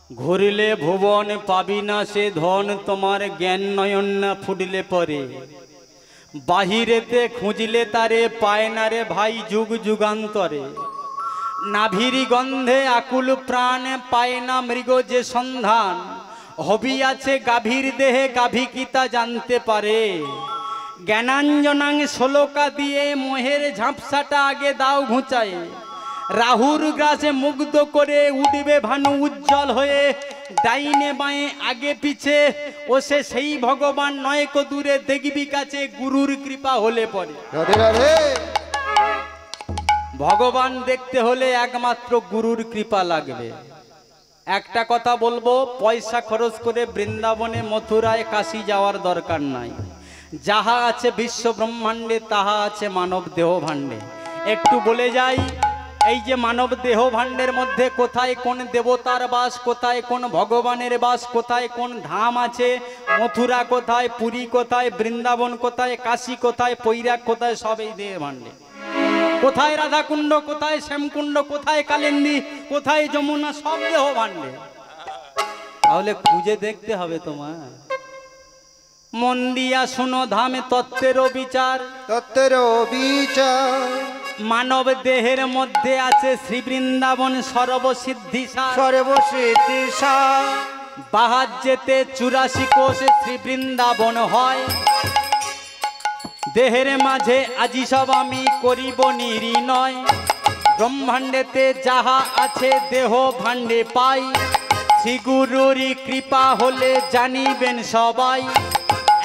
ঘুরলে ভুবন পাবি না সে ধন, তোমার জ্ঞান নয়ন না ফুটলে পরে। বাহিরেতে খুঁজলে তারে পায় না রে ভাই যুগ যুগান্তরে। নাভির গন্ধে আকুল প্রাণ পায় না মৃগ যে সন্ধান। হবি আছে গাভীর দেহে গাভী কি তা জানতে পারে। জ্ঞানাঞ্জনাং শ্লোকা দিয়ে মোহের ঝাপসাটা আগে দাও ঘুচায়। রাহুর গ্রাসে মুগ্ধ করে উঠবে ভানু উজ্জ্বল হয়ে। ডাইনে বাঁয়ে আগে পিছে ও সে সেই ভগবান নয় কো দূরে দেখবি কাছে গুরুর কৃপা হলে পরে। রাধে রাধে। ভগবান দেখতে হলে একমাত্র গুরুর কৃপা লাগবে। একটা কথা বলবো, পয়সা খরচ করে বৃন্দাবনে মথুরায় কাশী যাওয়ার দরকার নাই। যাহা আছে বিশ্ব ব্রহ্মাণ্ডে তাহা আছে মানব দেহ ভাণ্ডে। একটু বলে যাই, এই যে মানব দেহ ভাণ্ডের মধ্যে কোথায় কোন দেবতার বাস, কোথায় কোন ভগবানের বাস, কোথায় কোন ধাম আছে, মথুরা কোথায়, পুরী কোথায়, বৃন্দাবন কোথায়, কাশী কোথায়, পৈরাক কোথায়, সব এই দেহ ভাণ্ডে। কোথায় রাধাকুণ্ড, কোথায় শ্যামকুণ্ড, কোথায় কালিন্দী, কোথায় যমুনা, সব দেহ ভাণ্ডে। তাহলে খুঁজে দেখতে হবে তোমার। মন দিয়া শুনো ধামে তত্ত্বেরও বিচার। তত্ত্বের বিচার। মানব দেহের মধ্যে আছে শ্রী বৃন্দাবন সর্বসিদ্ধি সার। সর্বসিদ্ধি সার। বাহাত যেতে 84 কোষ শ্রী বৃন্দাবন হয়। দেহের মাঝে আজি সব আমি করিব নির্ণয়, ব্রহ্মাণ্ডেতে যাহা আছে দেহ ভাণ্ডে পাই, শ্রী গুরুরি কৃপা হলে জানিবেন সবাই।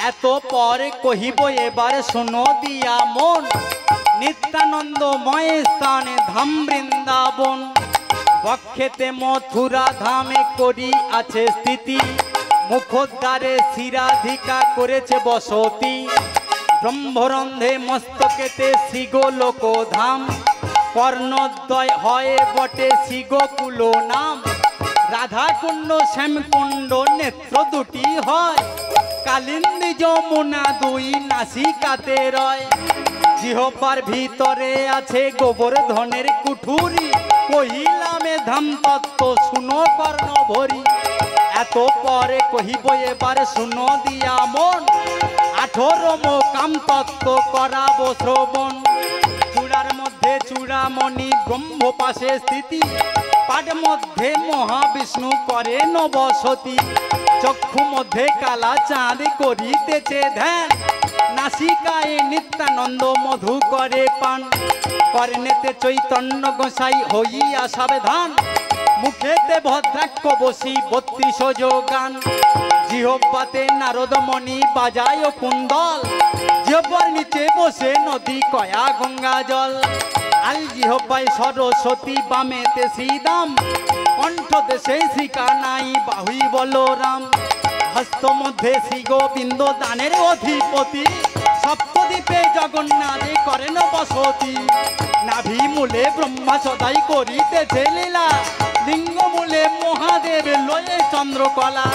এত পরে কহিব এবার শোনো দিয়া মন, নিত্যানন্দময় স্থানে ধাম বৃন্দাবন। বক্ষেতে মথুরা ধামে করি আছে স্থিতি, মুখোদ্দারে শিরাধিকা করেছে বসতি। ব্রহ্মরন্ধে মস্তকেতে শ্রীগোলোক ধাম, কর্ণদ্বয় হয় বটে শ্রীগোকুল নাম। রাধাকুণ্ড শ্যামকুণ্ড নেত্র দুটি হয়, কালিন্দী যমুনা দুই নাসিকাতে রয়। জিহ্বার ভিতরে আছে গোবর্ধনের কুঠুরি, কহিলামে ধাম তত্ত্ব শুনো কর্ণ ভরি। এত পরে কহিব এবার শুনো দিয়া মন, 18 মোকাম তত্ত্ব করাবো শ্রবণ। চূড়ার মধ্যে চূড়ামণি ব্রহ্ম পাশে স্থিতি, পাঠ মধ্যে মহাবিষ্ণু করেন বসতি। চক্ষু মধ্যে কালা চাঁদ করিতেছে ধ্যান, নাসিকায় নিত্যানন্দ মধু করে পান। কর্ণেতে চৈতন্য গোসাই হইয়া সাবধান, মুখেতে ভদ্রাক্ষ বসি 32 গান। জিহ্বাতে নারদমণি বাজায় কুন্দল, জিহ্বার নিচে বসে নদী কয়া গঙ্গা জল। আল জিহ্বায় সরস্বতী বামেতে শ্রীদাম, কণ্ঠ দেশে শ্রীকানাই বাহুই বলরাম। হস্ত মধ্যে শ্রী গোবিন্দ দানের অধিপতি, সপ্তদ্বীপে জগন্নাথে করেন বসতি। নাভি মূলে ব্রহ্মা সদাই করিতেছে লীলা, লিঙ্গ মূলে মহাদেব লয়ে চন্দ্রকলা।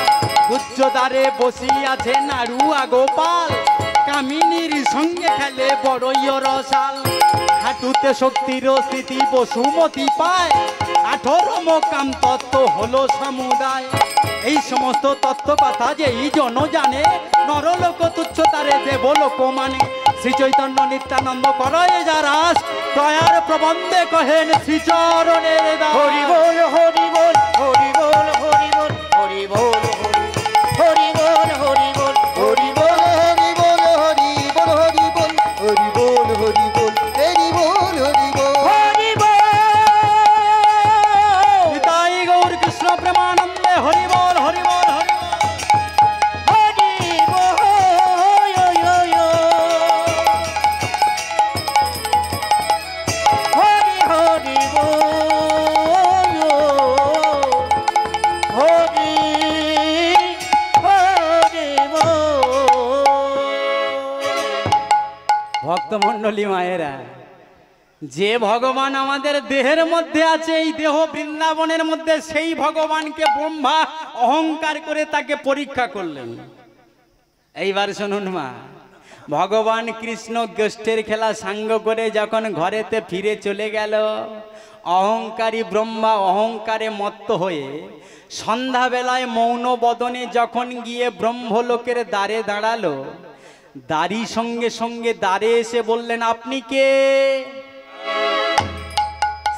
উচ্চদ্বারে বসিয়াছে নাড়ুয়া গোপাল, কামিনীর সঙ্গে খেলে বড়ই রসাল। হাঁটুতে শক্তির স্থিতি বসুমতি পায়, 18 মোকাম তত্ত্ব হলো সমুদায়। এই সমস্ত তত্ত্ব কথা যেই জন জানে, নরলোক তুচ্ছ তারে দেবলোক মানে। শ্রী চৈতন্য নিত্যানন্দ করয়ে যারাস, দয়ার প্রবন্ধে কহেন শ্রীচরণের দাস। হরি বল হরি বল হরি বল হরি বল হরি বল হরি বল হরি বল হরি বল হরি বল হরি বল হরি বল হরি বল হরি বল হরি বল হরি বল হরি বল। নিতাই গৌর কৃষ্ণ প্রেমানন্দে হরি বল হরি বল হরি বল। হরি বল হরি হরি বল হরি হরি বল। ভক্তমণ্ডলী মায়েরা, যে ভগবান আমাদের দেহের মধ্যে আছে, এই দেহ বৃন্দাবনের মধ্যে, সেই ভগবানকে ব্রহ্মা অহংকার করে তাকে পরীক্ষা করলেন। এইবার শুনুন মা, ভগবান কৃষ্ণ গোষ্ঠের খেলা সাঙ্গ করে যখন ঘরেতে ফিরে চলে গেল, অহংকারী ব্রহ্মা অহংকারে মত্ত হয়ে সন্ধ্যাবেলায় মৌন বদনে যখন গিয়ে ব্রহ্মলোকের দ্বারে দাঁড়ালো, দাঁড়ি সঙ্গে সঙ্গে দ্বারে এসে বললেন, আপনি কে?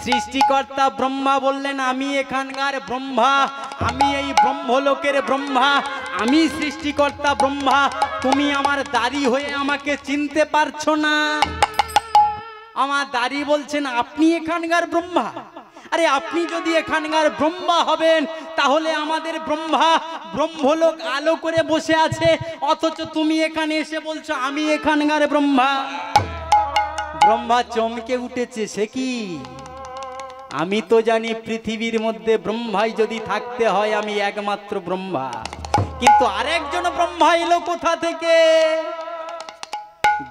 সৃষ্টিকর্তা ব্রহ্মা বললেন, আমি এখানকার ব্রহ্মা, আমি এই ব্রহ্মলোকের ব্রহ্মা, আমি সৃষ্টিকর্তা ব্রহ্মা। তুমি আমার দাঁড়ি হয়ে আমাকে চিনতে পারছো না? আমার দাঁড়ি বলছেন আপনি এখানকার ব্রহ্মা। আরে আপনি যদি এখানকার ব্রহ্মা হবেন, তাহলে আমাদের ব্রহ্মা ব্রহ্মলোক আলো করে বসে আছে, অথচ তুমি এখানে এসে বলছো আমি এখানকার ব্রহ্মা। ব্রহ্মা চমকে উঠেছে, সে কি? আমি তো জানি পৃথিবীর মধ্যে ব্রহ্মাই যদি থাকতে হয় আমি একমাত্র ব্রহ্মা, কিন্তু আরেকজন ব্রহ্মা এলো কোথা থেকে?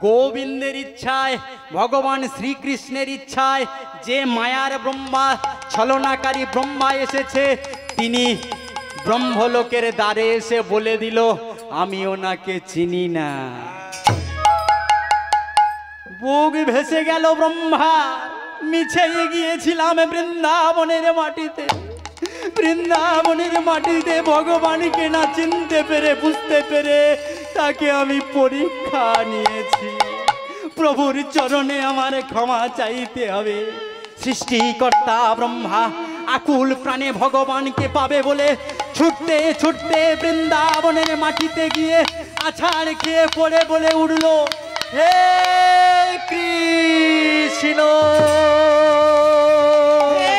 গোবিন্দের ইচ্ছায়, ভগবান শ্রীকৃষ্ণের ইচ্ছায় যে মায়ার ব্রহ্মা, ছলনাকারী ব্রহ্মা এসেছে, তিনি ব্রহ্মলোকের দ্বারে এসে বলে দিল, আমি ওনাকে চিনি না। বুক ভেসে গেল ব্রহ্মা। মিছে গিয়েছিলাম বৃন্দাবনের মাটিতে, বৃন্দাবনের মাটিতে ভগবানকে না চিনতে পেরে, বুঝতে পেরে তাকে আমি পরীক্ষা নিয়েছি। প্রভুর চরণে আমার ক্ষমা চাইতে হবে। সৃষ্টিকর্তা ব্রহ্মা আকুল প্রাণে ভগবানকে পাবে বলে ছুটতে ছুটতে বৃন্দাবনের মাটিতে গিয়ে আছাড় খেয়ে পড়ে বলে উঠল, হে কৃষ্ণ, হে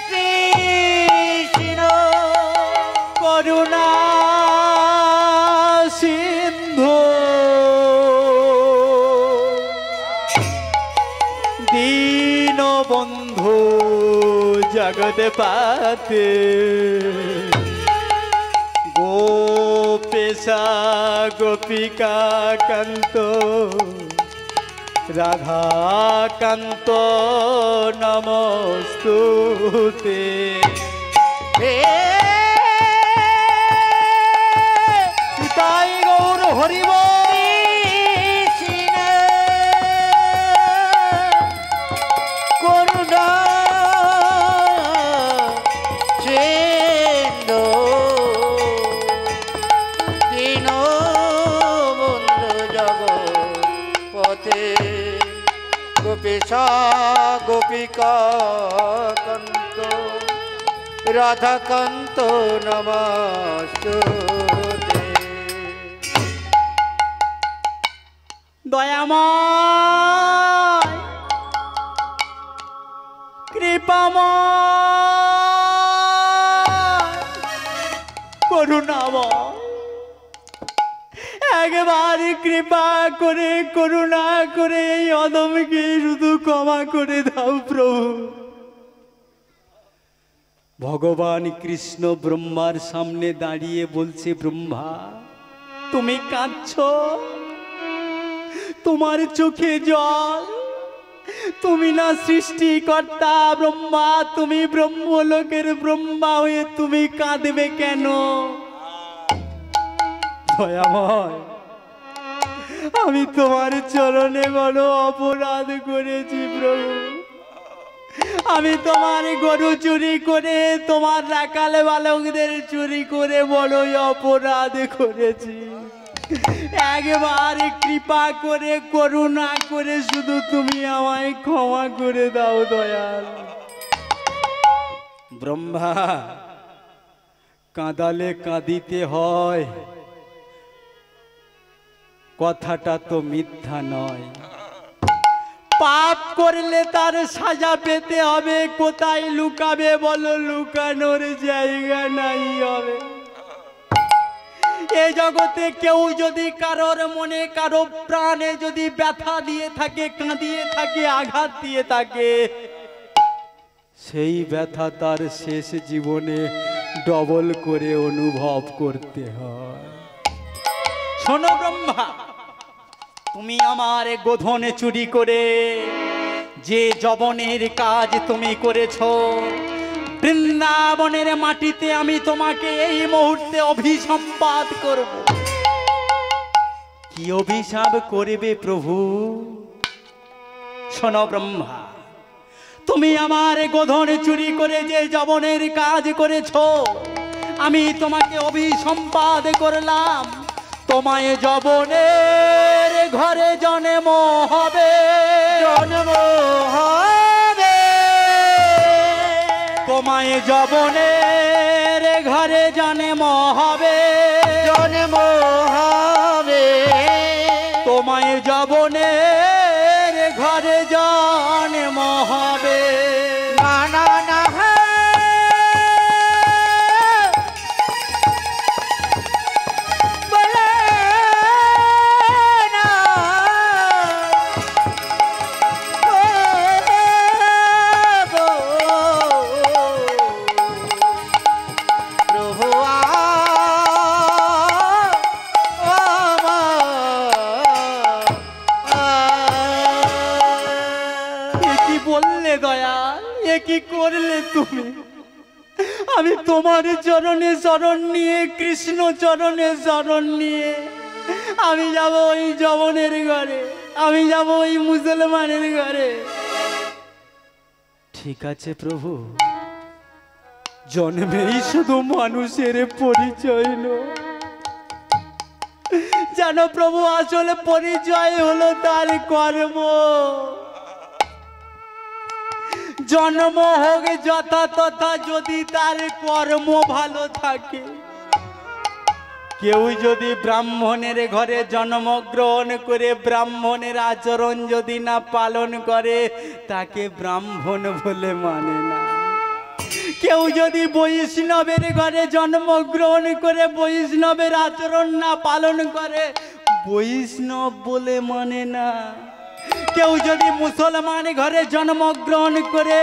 কৃষ্ণ, করুণা সিন্ধু, দীন বন্ধু জগৎ পাতে, গোপেশা গোপিকা কান্ত, রাধা কান্ত নমস্তুতে। হে তাই গৌর হরিব কৃষ্ণ, করুণা সিন্ধু, দীন বন্ধু জগৎপতে, গোপেশা গোপিকা কান্ত, রাধাকান্ত নমস্তুতে। দয়াময় কৃপাময় করুণাময়, একবার কৃপা করে করুণা করে এই অদমকে শুধু ক্ষমা করে দাও প্রভু। ভগবান কৃষ্ণ ব্রহ্মার সামনে দাঁড়িয়ে বলছে, ব্রহ্মা তুমি কাঁদছো, তোমার চোখে জল, তুমি না সৃষ্টিকর্তা ব্রহ্মা, তুমি ব্রহ্মলোকের ব্রহ্মা হয়ে তুমি কাঁদবে কেন? দয়াময়, আমি তোমার চরণে বড় অপরাধ করেছি প্রভু। আমি তোমার গরু চুরি করে, তোমার রাখাল বালকদের চুরি করে বড়ই অপরাধ করেছি। একবার কৃপা করে করুণা করে শুধু তুমি আমায় ক্ষমা করে দাও দয়াল। ব্রহ্মা, কাঁদালে কাঁদিতে হয়, কথাটা তো মিথ্যা নয়। পাপ করলে তার সাজা পেতে হবে, কোথায় লুকাবে বলো? লুকানোর জায়গা নাই হবে। এ জগতে কেউ যদি কারোর মনে কারো প্রাণে যদি ব্যথা দিয়ে থাকে, কাঁদিয়ে থাকে, আঘাত দিয়ে থাকে, সেই ব্যথা তার শেষ জীবনে ডবল করে অনুভব করতে হয়। শোনো ব্রহ্মা, তুমি আমার গোধনে চুরি করে যে যবনের কাজ তুমি করেছো, বৃন্দাবনের মাটিতে আমি তোমাকে এই মুহূর্তে অভিসম্পাত করব। কি অভিশাপ করবে প্রভু? শোনো ব্রহ্মা, তুমি আমার গোধন চুরি করে যে যবনের কাজ করেছো, আমি তোমাকে অভিসম্পাদ করলাম। তোমায় যবনের ঘরে জন্ম হবে, জন্ম হবে, তোমায় যবনের ঘরে জন্ম হবে, জন্ম হবে, তোমায় যবনের ঘরে জন্ম হবে। না না না, বলে না, ও গো প্রভু এ কি বললে দয়াল, এ কি করলে তুমি? আমি তোমার চরণে শরণ নিয়ে, কৃষ্ণ চরণে শরণ নিয়ে আমি যাব ওই যবনের ঘরে, আমি যাব ওই মুসলমানের ঘরে। ঠিক আছে প্রভু, জন্মেই শুধু মানুষের পরিচয় নয়, জানো প্রভু, আসলে পরিচয় হলো তার কর্ম। জন্ম হোক যথা তথা যদি তার কর্ম ভালো থাকে। কেউ যদি ব্রাহ্মণের ঘরে জন্মগ্রহণ করে ব্রাহ্মণের আচরণ যদি না পালন করে তাকে ব্রাহ্মণ বলে মানে না। কেউ যদি বৈষ্ণবের ঘরে জন্মগ্রহণ করে বৈষ্ণবের আচরণ না পালন করে বৈষ্ণব বলে মানে না। কেউ যদি মুসলমান ঘরে জন্মগ্রহণ করে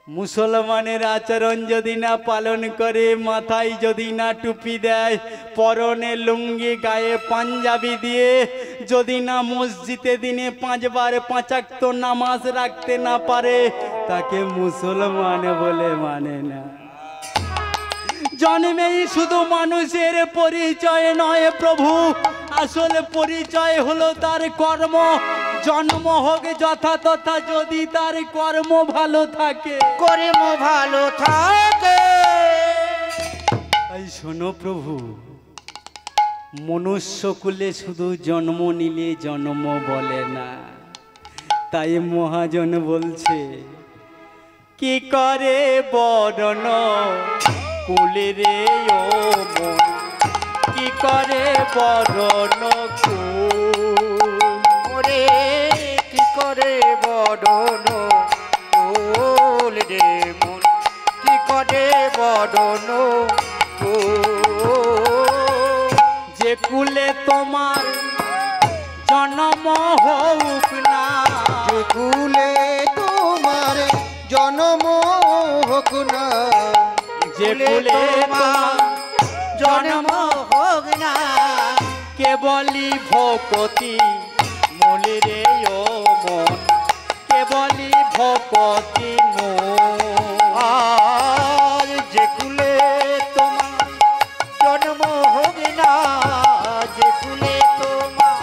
মুসলমানের আচরণ যদি না পালন করে, মাথায় যদি না টুপি দেয়, পরনে লুঙ্গি, গায়ে পাঞ্জাবি দিয়ে যদি না মসজিদে দিনে 5 বার 5 ওয়াক্ত নামাজ রাখতে না পারে তাকে মুসলমান বলে মানে না। জন্মেই শুধু মানুষের পরিচয় নয় প্রভু, আসল পরিচয় হলো তার কর্ম। জন্ম হোক যথা তথা যদি তার কর্ম ভালো থাকে, কর্ম ভালো থাকে। এই শোনো প্রভু, মনুষ্যকুলে শুধু জন্ম নিলে জন্ম বলে না। তাই মহাজন বলছে কি করে বরণ কুলে রে ও মন, কি করে বরণ ওরে কি করে বদন কুল রে মন, কি করে বদন যে কুলে তোমার জন্ম হোক না, যে কুলে তোমার জন্ম হোক না, যে কুলে তোমার জন্ম হোক না, কেবলি ভকতি মূলে রে ও মন, কেবলি ভকতি আর যে কুলে তোমার জন্ম হোক না, যে কুলে তোমার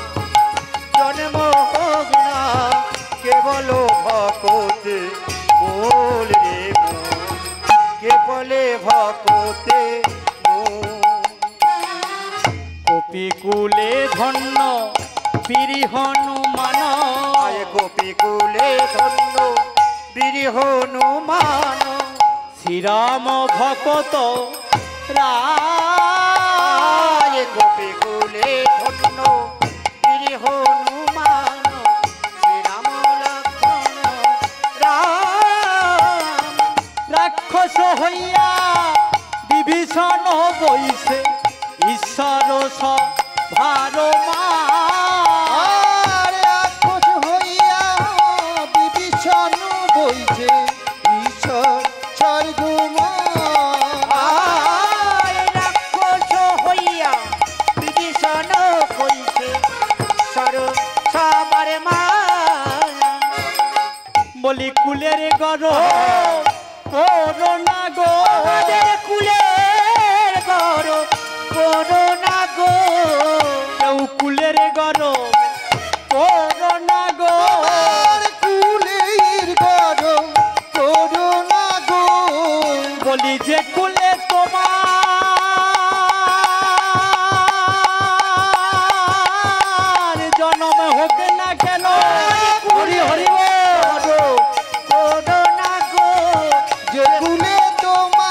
জন্ম হোক না, কেবল ভকতে বল রে মন, কেবলে ভকতে কপি কুলে ধন্য বীর হনুমান, গোপী কুলে ধন্য বীর হনুমান, শ্রীরাম ভকত গোপী কুলে ধন্য বীর হনুমান, শ্রীরাম লক্ষ্মণ রাম। রাক্ষস হইয়া বিভীষণ বইছে ঈশ্বর সভার আর রাক্ষস হইয়া বিভীষণ বইছে ঈশ্বর স্বর্গমান। রাক্ষস হইয়া বিভীষণ বইছে সবার মা। বলি কুলের গর করোনা গো, কুলের গর করোনা গো, কেউ কুলের গর করোনা গো, আর কুলের গর করোনা গো, বলি যে কুলে তোমার জন্ম হোক না কেন, হরি হরি বল। করোনা গো, যে কুলে তোমার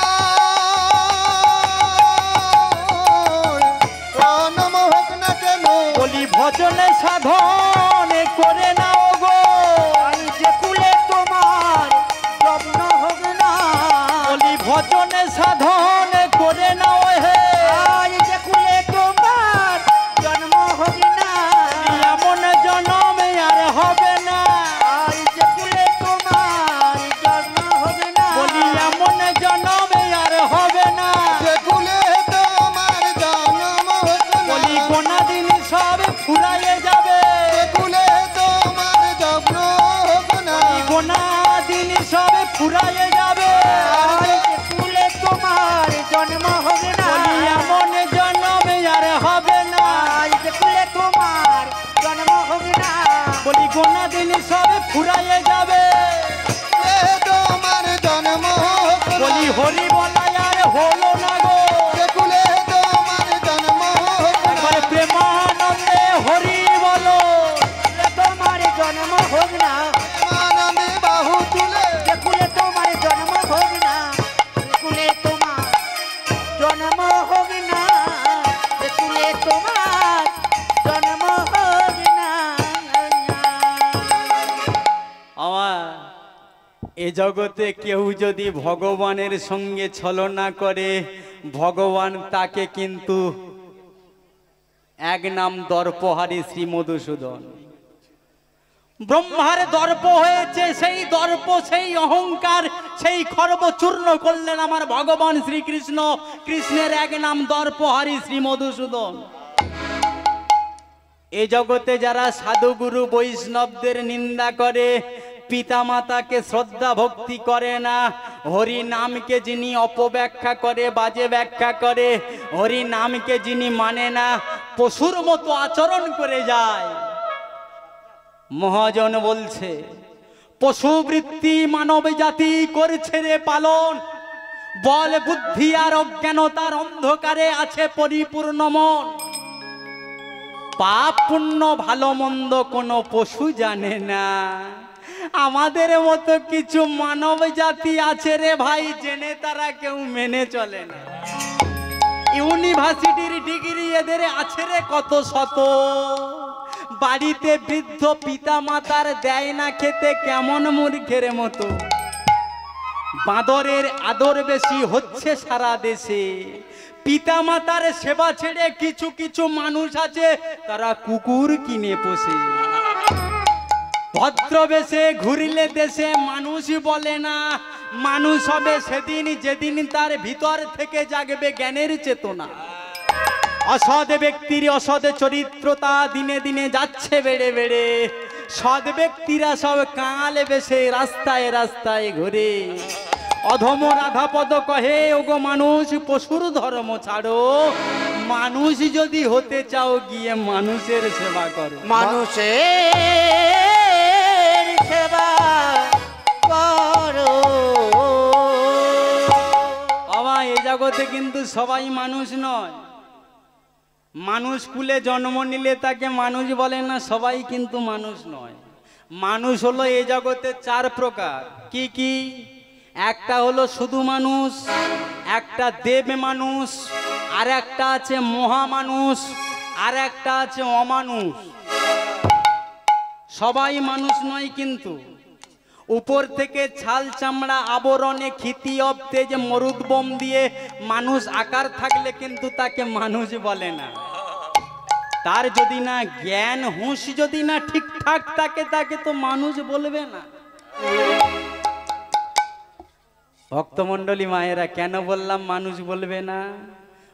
জন্ম হোক না কেন, বলি ভজনে সাধন করে নাও গো, যে কুলে তোমার জন্ম হোক না, বলি ভজনে সাধন করে নাও হে, যে কুলে তোমার জন্ম হোক না, এমন জন্ম আর হবে না, যে কুলে তোমার জন্ম হোক না, বলি এমন জন্ম আর হবে না, যে কুলে তোমার জন্ম হোক না, বলি গোনা দিন সব ফুরাইয়ে যাবে, যে কুলে তোমার জন্ম হোক না, গোনা দিন সব ফুরাইয়ে যাবে, যে কুলে তোমার জন্ম হোক না, বলি এমন জন্ম আর হবে না, যে কুলে তোমার জন্ম হোক না, বলি গোনা দিন সব ফুরাইয়ে যাবে, যে তোমার জন্ম হোক না, বলি হরি বলাই আর হলো না গো, যে কুলে তোমার জন্ম হোক না, একবার প্রেমানন্দে হরি বলো, তোমার জন্ম হোক না, আনন্দে বাহু তুলে এ জগতে কেউ যদি ভগবানের সঙ্গে ছলনা করে, ভগবান তাকে কিন্তু এক নাম দর্পহারী শ্রী মধুসূদন। ব্রহ্মার দর্প হয়েছে, সেই দর্প, সেই অহংকার, সেই খর্ব চূর্ণ করলেন আমার ভগবান শ্রীকৃষ্ণ। কৃষ্ণের এক নাম দর্পহারী শ্রী মধুসূদন। এ জগতে যারা সাধুগুরু বৈষ্ণবদের নিন্দা করে, পিতামাতাকে শ্রদ্ধা ভক্তি করে না, হরি নামকে যিনি অপব্যাখ্যা করে, বাজে ব্যাখ্যা করে, হরি নামকে যিনি মানে না, পশুর মতো আচরণ করে যায়, মহাজন বলছে পশুবৃত্তি মানব জাতি করছে রে পালন। বল বুদ্ধি আর অজ্ঞানতার অন্ধকারে আছে পরিপূর্ণ মন। পাপ পুণ্য ভালো মন্দ কোনো পশু জানে না। আমাদের মতো কিছু মানব জাতি আছে রে ভাই, জেনে তারা কেউ মেনে চলে না। ইউনিভার্সিটির ডিগ্রি এদের আছে রে কত শত, বাড়িতে বৃদ্ধ পিতা মাতার দেয় না খেতে, কেমন মূর্খের মতো। বাঁদরের আদর বেশি হচ্ছে সারা দেশে, পিতা মাতার সেবা ছেড়ে কিছু কিছু মানুষ আছে তারা কুকুর কিনে পোষে। ভদ্রবেশে ঘুরলে দেশে মানুষ বলে না, মানুষ হবে সেদিন যেদিন তার ভিতর থেকে জাগবে জ্ঞানের চেতনা। অসৎ ব্যক্তির অসৎ চরিত্রতা দিনে দিনে যাচ্ছে বেড়ে বেড়ে, সৎ ব্যক্তিরা সব কাল বেশে রাস্তায় রাস্তায় ঘুরে। অধম রাধাপদ কহে, ওগো মানুষ পশুর ধর্ম ছাড়ো, মানুষ যদি হতে চাও গিয়ে মানুষের সেবা করো। মানুষের সেবা করো। বাবা, এই জগতে কিন্তু সবাই মানুষ নয়। মানুষ কুলে জন্ম নিলে তাকে মানুষ বলে না, সবাই কিন্তু মানুষ নয়। মানুষ হলো এই জগতে চার প্রকার। কি কি? একটা হলো শুধু মানুষ, একটা দেব মানুষ, আর একটা আছে মহামানুষ, আর একটা আছে অমানুষ। সবাই মানুষ নয় কিন্তু। উপর থেকে ছাল চামড়া আবরণে খিতি অব তেজ মরুদ্বম দিয়ে মানুষ আকার থাকলে কিন্তু তাকে মানুষ বলে না। তার যদি না জ্ঞান হুঁশ যদি না ঠিকঠাক থাকে, তাকে তো মানুষ বলবে না। ভক্তমণ্ডলী মায়েরা, কেন বললাম মানুষ বলবে না?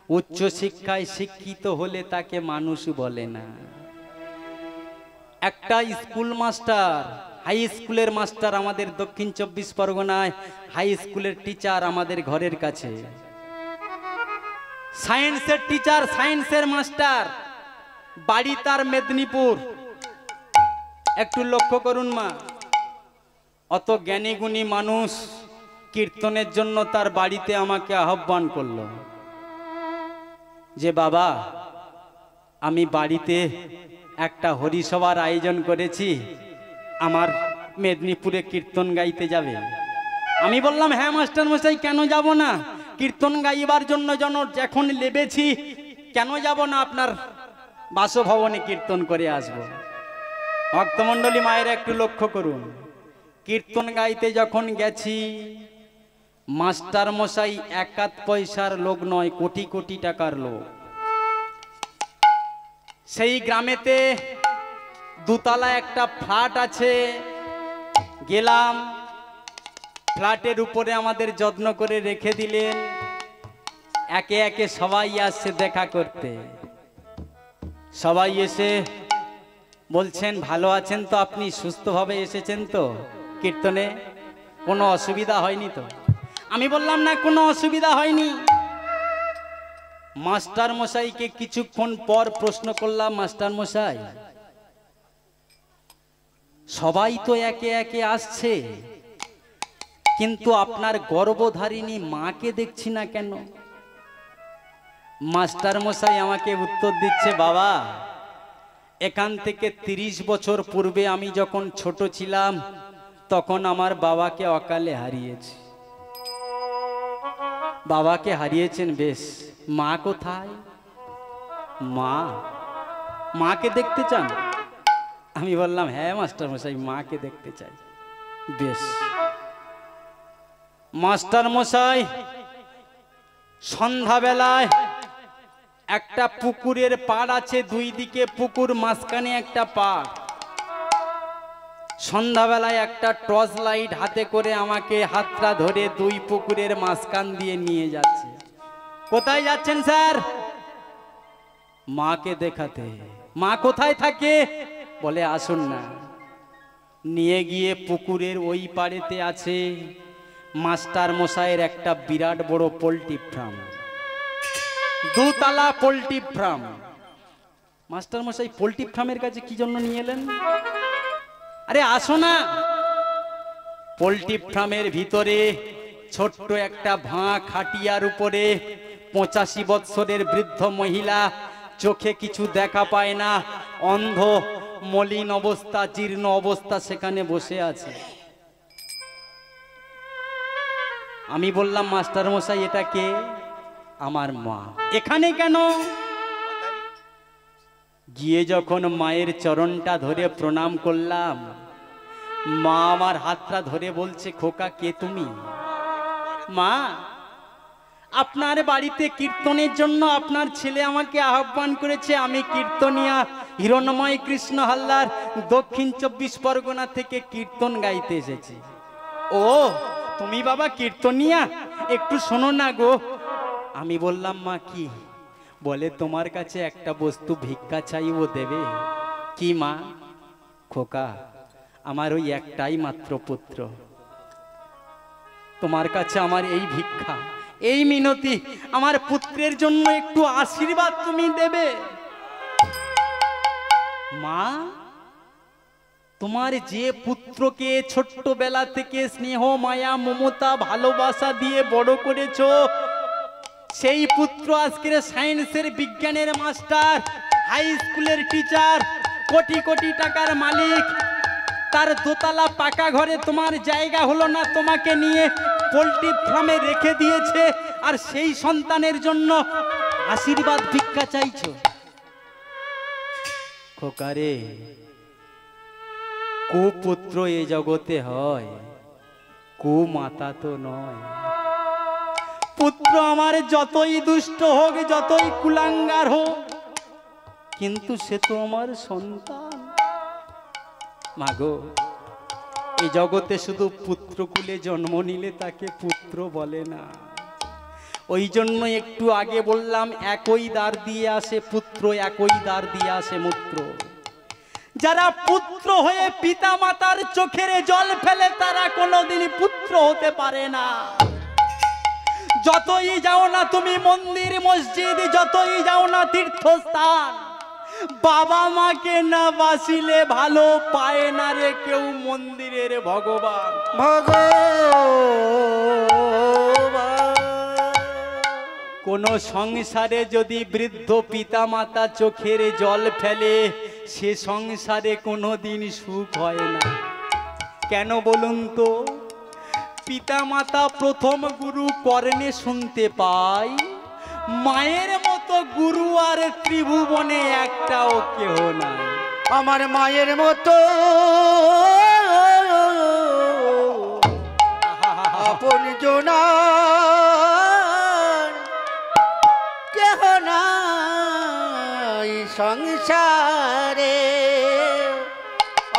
উচ্চ শিক্ষায় শিক্ষিত হলে তাকে মানুষ বলে না। একটা স্কুল মাস্টার, হাই স্কুলের মাস্টার আমাদের দক্ষিণ 24 পরগনায়, হাই স্কুলের টিচার আমাদের ঘরের কাছে, সায়েন্সের টিচার, সায়েন্সের মাস্টার, বাড়ি তার মেদিনীপুর। একটু লক্ষ্য করুন মা, অত জ্ঞানী গুণী মানুষ কীর্তনের জন্য তার বাড়িতে আমাকে আহ্বান করলো যে বাবা, আমি বাড়িতে একটা হরিসভার আয়োজন করেছি, আমার মেদিনীপুরে কীর্তন গাইতে যাবে। আমি বললাম হ্যাঁ মাস্টার মশাই, কেন যাব না? কীর্তন গাইবার জন্য যখন লেবেছি, কেন যাব না? আপনার বাসভবনে কীর্তন করে আসব। ভক্তমণ্ডলী মায়ের একটু লক্ষ্য করুন, কীর্তন গাইতে যখন গেছি, মাস্টার মশাই একাত পয়সার লোক নয়, কোটি কোটি টাকার লোক। সেই গ্রামেতে দুতলা একটা ফ্ল্যাট আছে, গেলাম, ফ্ল্যাটের উপরে আমাদের যত্ন করে রেখে দিলেন। একে একে সবাই আসছে দেখা করতে। সবাই এসে বলছেন ভালো আছেন তো আপনি, সুস্থভাবে এসেছেন তো কীর্তনে, কোনো অসুবিধা হয়নি তো? আমি বললাম না, কোনো অসুবিধা হয়নি। মাস্টার মশাইকে কিছুক্ষণ পর প্রশ্ন করলাম, মাস্টার মশাই, সবাই তো একে একে আসছে, কিন্তু আপনার গর্ভধারিণী মাকে দেখছি না কেন? মাস্টার মশাই আমাকে উত্তর দিচ্ছে, বাবা, এখান থেকে 30 বছর পূর্বে আমি যখন ছোট ছিলাম, তখন আমার বাবাকে অকালে হারিয়েছি। বাবাকে হারিয়েছেন বেশ, মা কোথায়? মাকে দেখতে চান? আমি বললাম হ্যাঁ মাস্টার মশাই, মাকে দেখতে চাই। বেশ, মাস্টার মশাই সন্ধ্যাবেলায় একটা পুকুরের পাড় আছে, দুই দিকে পুকুর, মাঝখানে একটা পাড়। সন্ধ্যাবেলায় একটা টর্চ লাইট হাতে করে আমাকে হাতটা ধরে দুই পুকুরের মাঝখান দিয়ে নিয়ে যাচ্ছে। কোথায় যাচ্ছেন স্যার? মাকে দেখাতে। মা কোথায় থাকে? বলে আসুন না। নিয়ে গিয়ে পুকুরের ওই পাড়েতে আছে মাস্টার মশাইয়ের একটা বিরাট বড় পোল্ট্রি ফার্ম, দুতলা পোল্ট্রি ফার্ম। মাস্টার মশাই পোল্ট্রি ফার্মের কাছে কি জন্য নিয়ে এলেন? আরে আসো না। পোল্ট্রি ফার্মের ভিতরে ছোট্ট একটা ভাঁ খাটিয়ার উপরে 85 বৎসরের বৃদ্ধ মহিলা, চোখে কিছু দেখা পায় না, অন্ধ, মলিন অবস্থা, জীর্ণ অবস্থা, সেখানে বসে আছে। আমি বললাম মাস্টার মশাই এটা কে? আমার মা। এখানে কেন? গিয়ে যখন মায়ের চরণটা ধরে প্রণাম করলাম, মা আমার হাতটা ধরে বলছে, খোকা কে তুমি? মা, আপনার বাড়িতে কীর্তনের জন্য আপনার ছেলে আমাকে আহ্বান করেছে। আমি কীর্তনিয়া হিরণময় কৃষ্ণ হালদার, দক্ষিণ 24 পরগনা থেকে কীর্তন গাইতে এসেছি। ও তুমি বাবা কীর্তনিয়া, একটু শোনো না গো। আমি বললাম মা কি? বলে তোমার কাছে একটা বস্তু ভিক্ষা চাই, ও দেবে। কি মা? খোকা, আমার ওই একটাই মাত্র পুত্র, তোমার কাছে আমার এই ভিক্ষা, এই মিনতি, আমার পুত্রের জন্য একটু আশীর্বাদ তুমি দেবে। মা, তোমার যে পুত্রকে ছোট্টবেলা থেকে স্নেহ, মায়া, মমতা, ভালোবাসা দিয়ে বড় করেছো, সেই পুত্র আজকের সায়েন্সের, বিজ্ঞানের মাস্টার, হাই স্কুলের টিচার, কোটি কোটি টাকার মালিক। তার দোতলা পাকা ঘরে তোমার জায়গা হলো না, তোমাকে নিয়ে পোল্ট্রি ফার্মে রেখে দিয়েছে, আর সেই সন্তানের জন্য আশীর্বাদ ভিক্ষা চাইছো। খোকারে, কুপুত্র এ জগতে হয়, কুমাতা তো নয়। পুত্র আমার যতই দুষ্ট হোক, যতই কুলাঙ্গার হোক, কিন্তু সে তো আমার সন্তান। মাগো, এই জগতে শুধু পুত্রকুলে জন্ম নিলে তাকে পুত্র বলে না। ওই জন্য একটু আগে বললাম, একই দ্বার দিয়ে আসে পুত্র, একই দ্বার দিয়ে আসে মূত্র। যারা পুত্র হয়ে পিতা মাতার চোখের জল ফেলে, তারা কোনোদিন পুত্র হতে পারে না। যতই যাও না তুমি মন্দির মসজিদ, যতই যাও না তীর্থস্থান, বাবা মাকে না বাসিলে ভালো পায় না রে কেউ মন্দিরের ভগবান। কোন সংসারে যদি বৃদ্ধ পিতা মাতা চোখের জল ফেলে, সে সংসারে কোনোদিন সুখ হয় না। কেন বলুন তো? পিতা মাতা প্রথম গুরু কর্ণে শুনতে পাই, মায়ের মতো গুরু আর ত্রিভুবনে একটাও কেহ নাই। আমার মায়ের মতো আপন জনা কেহ নাই সংসারে।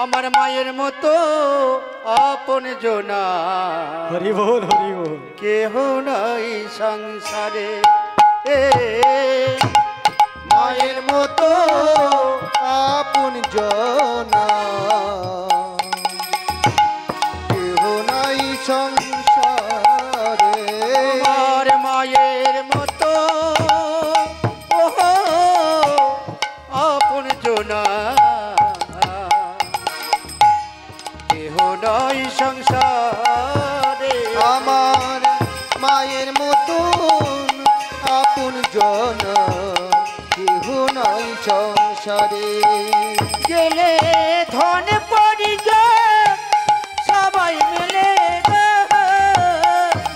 আমার মায়ের মতো আপন জনা, হরি বল হরি বল, কেহ নাই সংসারে। মায়ের মতো আপন জনা কেহ নাই সংসারে। আমার মায়ের মতো আপন জনা কেহ নাই সংসারে। আমার মায়ের মতন আপন জনা কেহ নাই সংসারে। গেলে ধন পরিজন সবাই মিলে,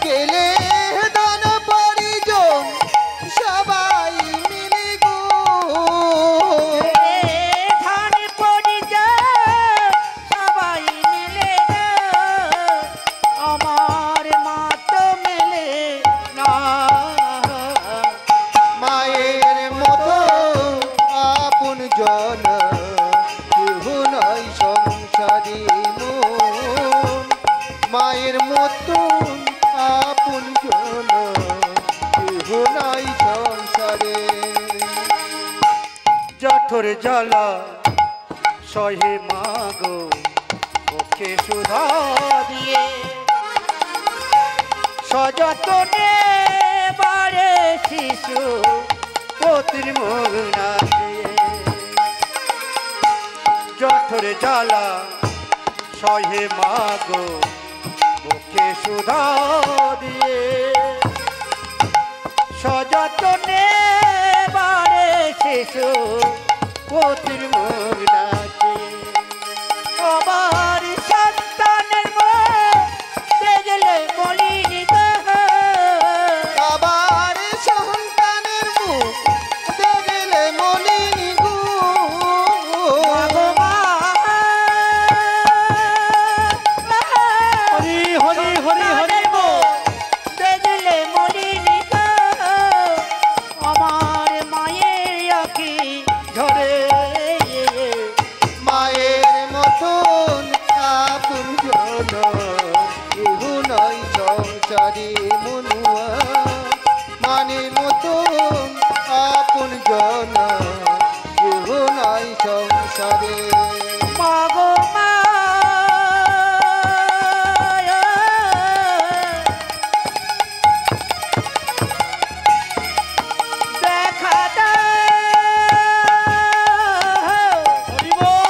গেলে ধন পরিজন সবাই মিলে গো, ধন পরিজন সবাই মিলে, আমার মা তো মতন আপন জন কেহ নাই সংসারে। জঠর জ্বালা সহে মাগো ওকে সুধা দিয়ে, সযতনে বারে শিশু পতির মুখ না দিয়ে। জঠর জ্বালা সহে মাগো ওকে সুধা দিয়ে, সযতনে বারে শিশু পতির মুখ না দিয়ে। আমার সন্তানের মুখ দেখলে মলিনী আবার সন্তানের মুখ দেখলে মলিনী গো। হরি হরি হরি হরি বল। দেখলে মলিনী আমার মায়ের আঁখি ঝরে। মায়ের মতন আপন জন কেহ নাই সংসারে মনুয়া। মানের মতন আপন জন কেহ নাই সংসারে। মাগো মা দেখা দাও। হরি বল।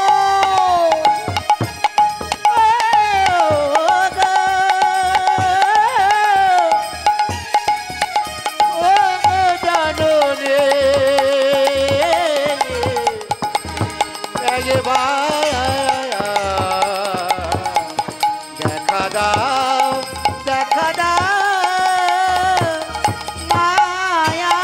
জানো রে দেখা দাও, দেখা দাও মায়া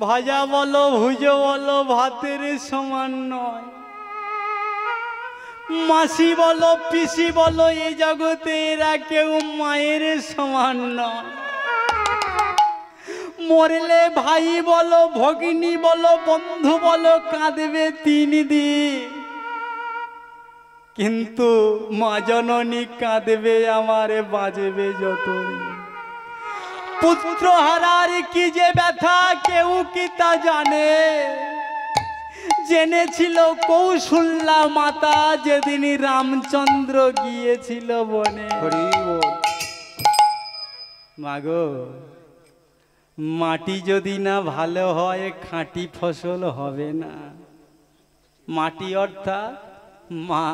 ভাজা বলো ভুজো বলো ভাতের সমান নয়। মাসি বলো পিসি বলো এই জগতে এরা কেউ মায়ের সমান নয়। মরলে ভাই বলো ভগিনী বলো বন্ধু বলো কাঁদবে 3 দিন, কিন্তু মা জননী কাঁদবে আমারে বাজবে যতদিন। পুত্র হারার কি যে ব্যথা কেউ কি তা জানে, জেনেছিল কৌশল্যা মাতা যেদিন রামচন্দ্র গিয়েছিল বনে। হরি বল। মাগো মাটি যদি না ভালো হয় খাঁটি ফসল হবে না। মাটি অর্থাৎ মা,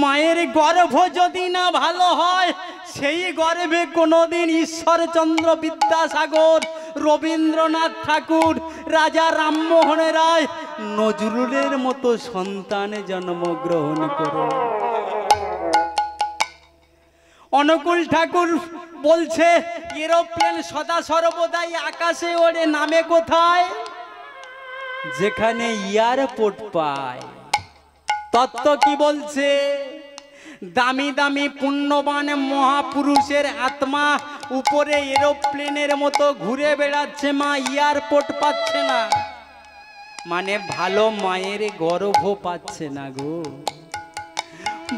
মায়ের গর্ভ যদি না ভালো হয় সেই গর্ভে কোনোদিন ঈশ্বরচন্দ্র বিদ্যাসাগর, রবীন্দ্রনাথ ঠাকুর, রাজা রামমোহন রায়, নজরুলের মতো সন্তানে জন্মগ্রহণ করে। অনুকূল ঠাকুর বলছে এরোপ্লেন সদা সর্বদাই আকাশে ওড়ে, নামে কোথায়? যেখানে এয়ারপোর্ট পায়। তত্ত্ব কি বলছে? দামি দামি পুণ্যবান মহাপুরুষের আত্মা উপরে এরোপ্লেনের মতো ঘুরে বেড়াচ্ছে, মা এয়ারপোর্ট পাচ্ছে না, মানে ভালো মায়ের গর্ভ পাচ্ছে না গো।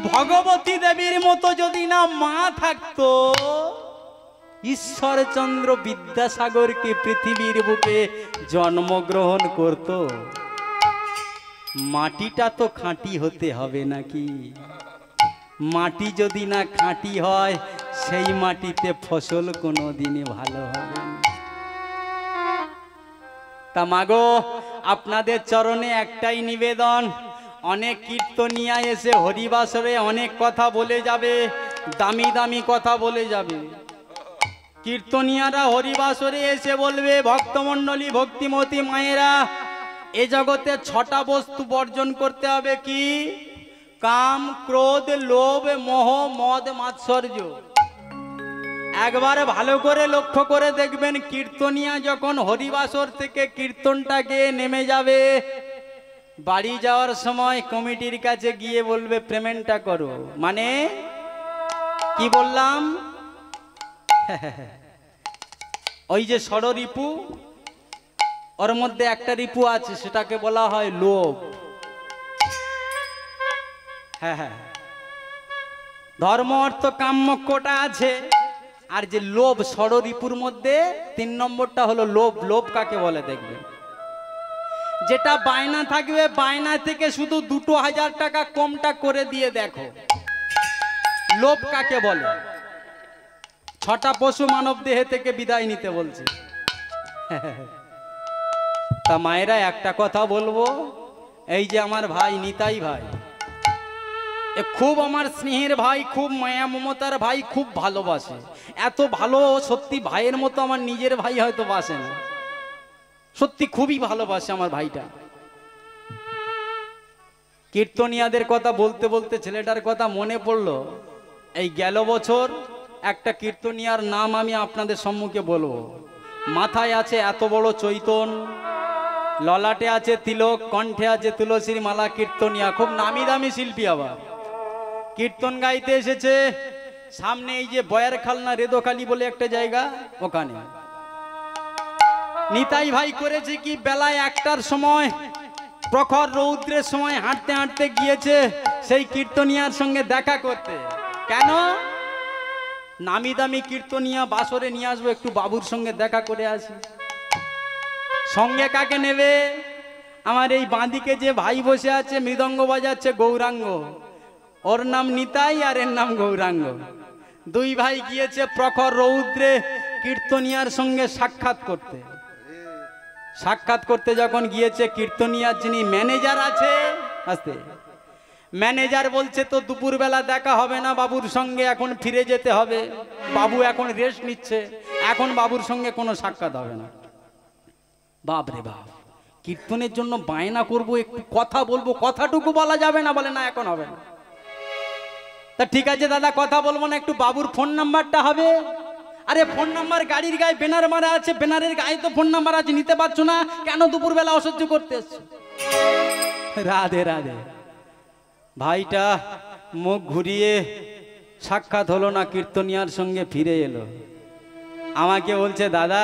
ভগবতী দেবীর মতো যদি না মা থাকতো, ঈশ্বরচন্দ্র বিদ্যাসাগরকে পৃথিবীর বুকে জন্মগ্রহণ করত। মাটিটা তো খাঁটি হতে হবে নাকি? মাটি যদি না খাঁটি হয় সেই মাটিতে ফসল কোনো দিনে ভালো হবে না। তা মাগো আপনাদের চরণে একটাই নিবেদন, অনেক কীর্তনিয়া এসে হরিবাসরে অনেক কথা বলে যাবে, দামি দামি কথা বলে যাবে। কীর্তনিয়ারা হরিবাসরে এসে বলবে, ভক্তমণ্ডলী ভক্তিমতী মায়েরা এ জগতে 6টা বস্তু বর্জন করতে হবে। কি? কাম, ক্রোধ, লোভ, মোহ, মদ, মাৎসর্য। একবার ভালো করে লক্ষ্য করে দেখবেন, কীর্তনিয়া যখন হরিবাসর থেকে কীর্তনটা গেয়ে নেমে যাবে, বাড়ি যাওয়ার সময় কমিটির কাছে গিয়ে বলবে পেমেন্টটা করো। মানে কি বললাম? ওই যে ষড়রিপু, ওর মধ্যে একটা রিপু আছে, সেটাকে বলা হয় লোভ। হ্যাঁ হ্যাঁ, ধর্ম অর্থ কাম মোক্ষটা আছে। আর যে লোভ ষড়রিপুর মধ্যে 3 নম্বরটা হলো লোভ। লোভ কাকে বলে দেখবে, যেটা বায়না থাকবে, বায়না থেকে শুধু 2000 টাকা কমটা করে দিয়ে দেখো, লোভ কাকে বলে। 6টা পশু মানব দেহে থেকে বিদায় নিতে বলছে। তা মায়েরা একটা কথা বলবো, এই যে আমার ভাই নিতাই ভাই, এ খুব আমার স্নেহের ভাই, খুব মায়া মমতার ভাই, খুব ভালোবাসে। এত ভালো, সত্যি ভাইয়ের মতো আমার নিজের ভাই হয়তো বাসে না, সত্যি খুবই ভালোবাসে আমার ভাইটা। কীর্তনিয়াদের কথা বলতে বলতে ছেলেটার কথা মনে পড়লো। এই গেল বছর একটা কীর্তনিয়ার নাম আমি আপনাদের সম্মুখে বলবো। মাথায় আছে এত বড় চৈতন, ললাটে আছে তিলক, কণ্ঠে আছে তুলসীর মালা, কীর্তনিয়া, খুব নামি দামি শিল্পী। আবার কীর্তন গাইতে এসেছে সামনে এই যে বয়ার খালনা রেদোখালি বলে একটা জায়গা, ওখানে নিতাই ভাই করেছে কি, বেলায় 1টার সময় প্রখর রৌদ্রের সময় হাঁটতে হাঁটতে গিয়েছে সেই কীর্তনিয়ার সঙ্গে দেখা করতে। কেন? নামি দামি কীর্তনিয়া বাসরে নিয়ে আসবো, একটু বাবুর সঙ্গে দেখা করে আসি। সঙ্গে কাকে নেবে? আমার এই বাঁদিকে যে ভাই বসে আছে মৃদঙ্গ বাজাচ্ছে, গৌরাঙ্গ, ওর নাম নিতাই আর এর নাম গৌরাঙ্গ। 2 ভাই গিয়েছে প্রখর রৌদ্রে কীর্তনিয়ার সঙ্গে সাক্ষাৎ করতে। সাক্ষাৎ করতে যখন গিয়েছে, কীর্তনিয়ার যিনি ম্যানেজার আছে, আস্তে, ম্যানেজার বলছে তো দুপুরবেলা দেখা হবে না বাবুর সঙ্গে, এখন ফিরে যেতে হবে, বাবু এখন রেস্ট নিচ্ছে, এখন বাবুর সঙ্গে কোনো সাক্ষাৎ হবে না। বাপ রে বাপ, কীর্তনের জন্য বায়না করব, একটু কথা বলবো, কথাটুকু বলা যাবে না? বলে না, এখন হবে না। তা ঠিক আছে দাদা, কথা বলবো না, একটু বাবুর ফোন নাম্বারটা হবে। আরে ফোন নাম্বার গাড়ির গায়ে ব্যানার মারা আছে, ব্যানারের গায়ে তো ফোন নাম্বার আছে, নিতে পারছো না কেন? দুপুরবেলা অসহ্য করতে এসছো। রাধে রাধে। ভাইটা মুখ ঘুরিয়ে সাক্ষাৎ হলো না, কীর্তনিয়ার সঙ্গে ফিরে এলো। আমাকে বলছে, দাদা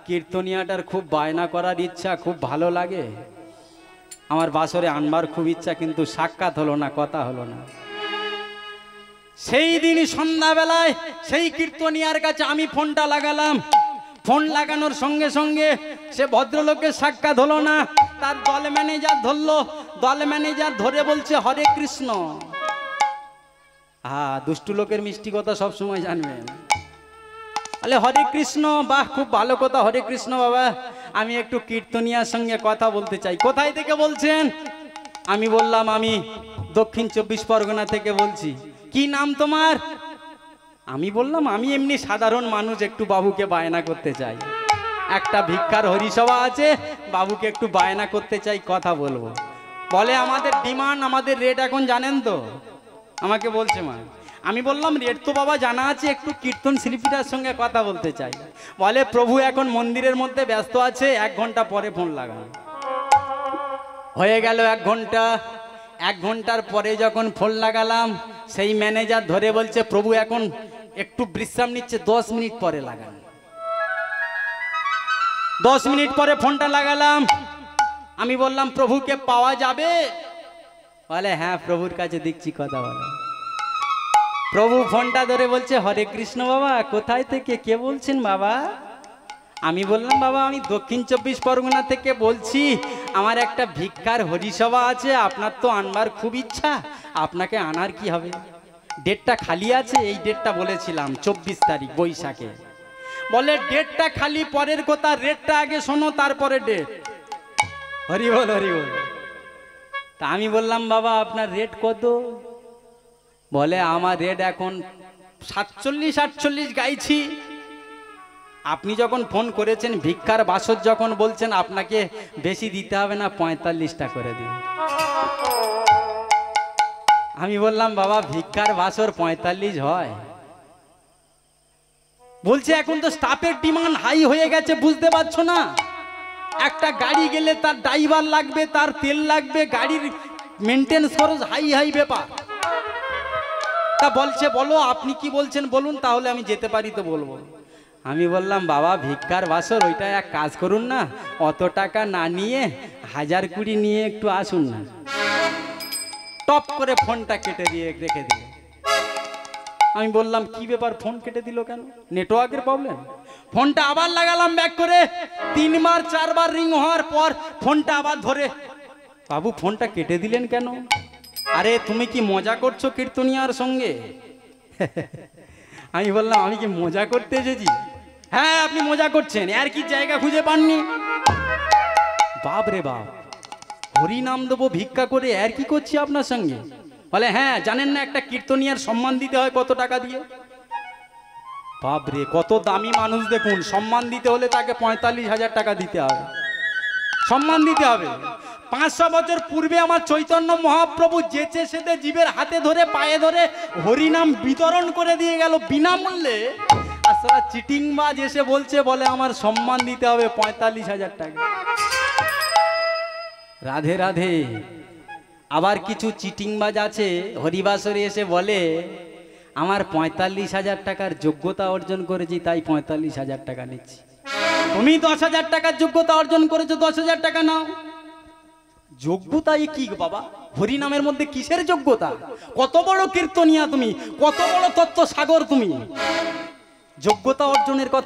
কীর্তনিয়াটার খুব বায়না করার ইচ্ছা, খুব ভালো লাগে, আমার বাসরে আনবার খুব ইচ্ছা, কিন্তু সাক্ষাৎ হলো না, কথা হলো না। সেই দিন সন্ধ্যাবেলায় সেই কীর্তনিয়ার কাছে আমি ফোনটা লাগালাম। ফোন লাগানোর সঙ্গে সঙ্গে সে ভদ্রলোকের সাক্ষাৎ হলো না। তার দল ম্যানেজার ধরলো, দল ম্যানেজার ধরে বলছে, হরে কৃষ্ণ। হ্যাঁ, দুষ্টু লোকের মিষ্টি কথা সবসময় জানবেন। আরে হরে কৃষ্ণ, বাহ, খুব ভালো কথা, হরে কৃষ্ণ বাবা, আমি একটু কীর্তনিয়ার সঙ্গে কথা বলতে চাই। কোথায় থেকে বলছেন? আমি বললাম, আমি দক্ষিণ 24 পরগনা থেকে বলছি। কি নাম তোমার? আমি বললাম, আমি এমনি সাধারণ মানুষ, একটু বাবুকে বায়না করতে চাই, একটা ভিক্ষার হরিসভা আছে, বাবুকে একটু বায়না করতে চাই, কথা বলবো। বলে, আমাদের ডিমান্ড, আমাদের রেট এখন জানেন তো? আমাকে বলছে মা। আমি বললাম, রেট তো বাবা জানা আছে, একটু কীর্তন শিল্পীটার সঙ্গে কথা বলতে চাই। বলে, প্রভু এখন মন্দিরের মধ্যে ব্যস্ত আছে, 1 ঘন্টা পরে ফোন লাগান। হয়ে গেল 1 ঘন্টা। 1 ঘন্টার পরে যখন ফোন লাগালাম, সেই ম্যানেজার ধরে বলছে, প্রভু এখন একটু বিশ্রাম নিচ্ছে, 10 মিনিট পরে লাগান। 10 মিনিট পরে ফোনটা লাগালাম। আমি বললাম, প্রভুকে পাওয়া যাবে? বলে, হ্যাঁ, প্রভুর কাছে দেখছি, কথা বলো। প্রভু ফোনটা ধরে বলছে, হরে কৃষ্ণ বাবা, কোথায় থেকে, কে বলছেন বাবা? আমি বললাম, বাবা আমি দক্ষিণ 24 পরগনা থেকে বলছি, আমার একটা ভিক্ষার হরিসভা আছে, আপনার তো আনবার খুব ইচ্ছা, আপনাকে আনার কি হবে? ডেটটা খালি আছে, এই ডেটটা বলেছিলাম 24 তারিখ বৈশাখে। বলে, ডেটটা খালি পরের কথা, রেটটা আগে শোনো, তারপরে ডেট। হরি বল, হরি বল। তা আমি বললাম, বাবা আপনার রেট কত? বলে, আমার রেট এখন 47-48 গাইছি। আপনি যখন ফোন করেছেন, ভিক্ষার বাসর যখন বলছেন, আপনাকে বেশি দিতে হবে না, 45টা করে দিন। আমি বললাম, বাবা ভিক্ষার বাসর 45 হয়? বলছে, এখন তো স্টাফের ডিমান্ড হাই হয়ে গেছে, বুঝতে পারছো না? একটা গাড়ি গেলে তার ড্রাইভার লাগবে, তার তেল লাগবে, গাড়ির মেনটেন্স খরচ হাই হাই ব্যাপার। তা বলছে, বলো আপনি কি বলছেন বলুন, তাহলে আমি যেতে পারি তো বলবো। আমি বললাম, বাবা ভিক্ষার বাসর, ওইটা এক কাজ করুন না, অত টাকা না নিয়ে 1020 নিয়ে একটু আসুন না। টপ করে ফোনটা কেটে দিয়ে রেখে দিল। আমি বললাম কি ব্যাপার, ফোন কেটে দিল কেন? নেটওয়ার্কের প্রবলেম। ফোনটা আবার লাগালাম ব্যাক করে, 3 বার 4 বার রিং হওয়ার পর ফোনটা আবার ধরে, বাবু ফোনটা কেটে দিলেন কেন? আরে তুমি কি মজা করছো কীর্তনিয়ার সঙ্গে? আমি বললাম আমি কি মজা করতে এসেছি? হ্যাঁ আপনি মজা করছেন, আর কি জায়গা খুঁজে পাননি? বাপ রে বাপ, হরি নাম দেবো ভিক্ষা করে আর কি করছি আপনার সঙ্গে? বলে হ্যাঁ জানেন না একটা কীর্তনিয়ার সম্মান দিতে হয় কত টাকা দিয়ে? বাপ রে, কত দামি মানুষ দেখুন, সম্মান দিতে হলে তাকে 45,000 টাকা দিতে হবে, সম্মান দিতে হবে। 500 বছর পূর্বে আমার চৈতন্য মহাপ্রভু যেচে সেতে জীবের হাতে ধরে পায়ে ধরে হরিনাম বিতরণ করে দিয়ে গেল বিনামূল্যে। আর সারা চিটিংবাজ এসে বলছে বলে আমার সম্মান দিতে হবে 45,000 টাকা। রাধে রাধে। আবার কিছু চিটিংবাজ আছে হরিবাসরে এসে বলে আমার 45,000 টাকার যোগ্যতা অর্জন করেছি তাই 45,000 টাকা নিচ্ছি। তুমি 10,000 টাকার যোগ্যতা অর্জন করেছো, 10,000 টাকা নাও। যোগ্যতা কি বাবা? হরিনামের মধ্যে কিসের যোগ্যতা? কত বড় কীর্তনিয়া তুমি, কত বড় তত্ত্ব সাগর তুমি, যোগ্যতা অর্জনের কথা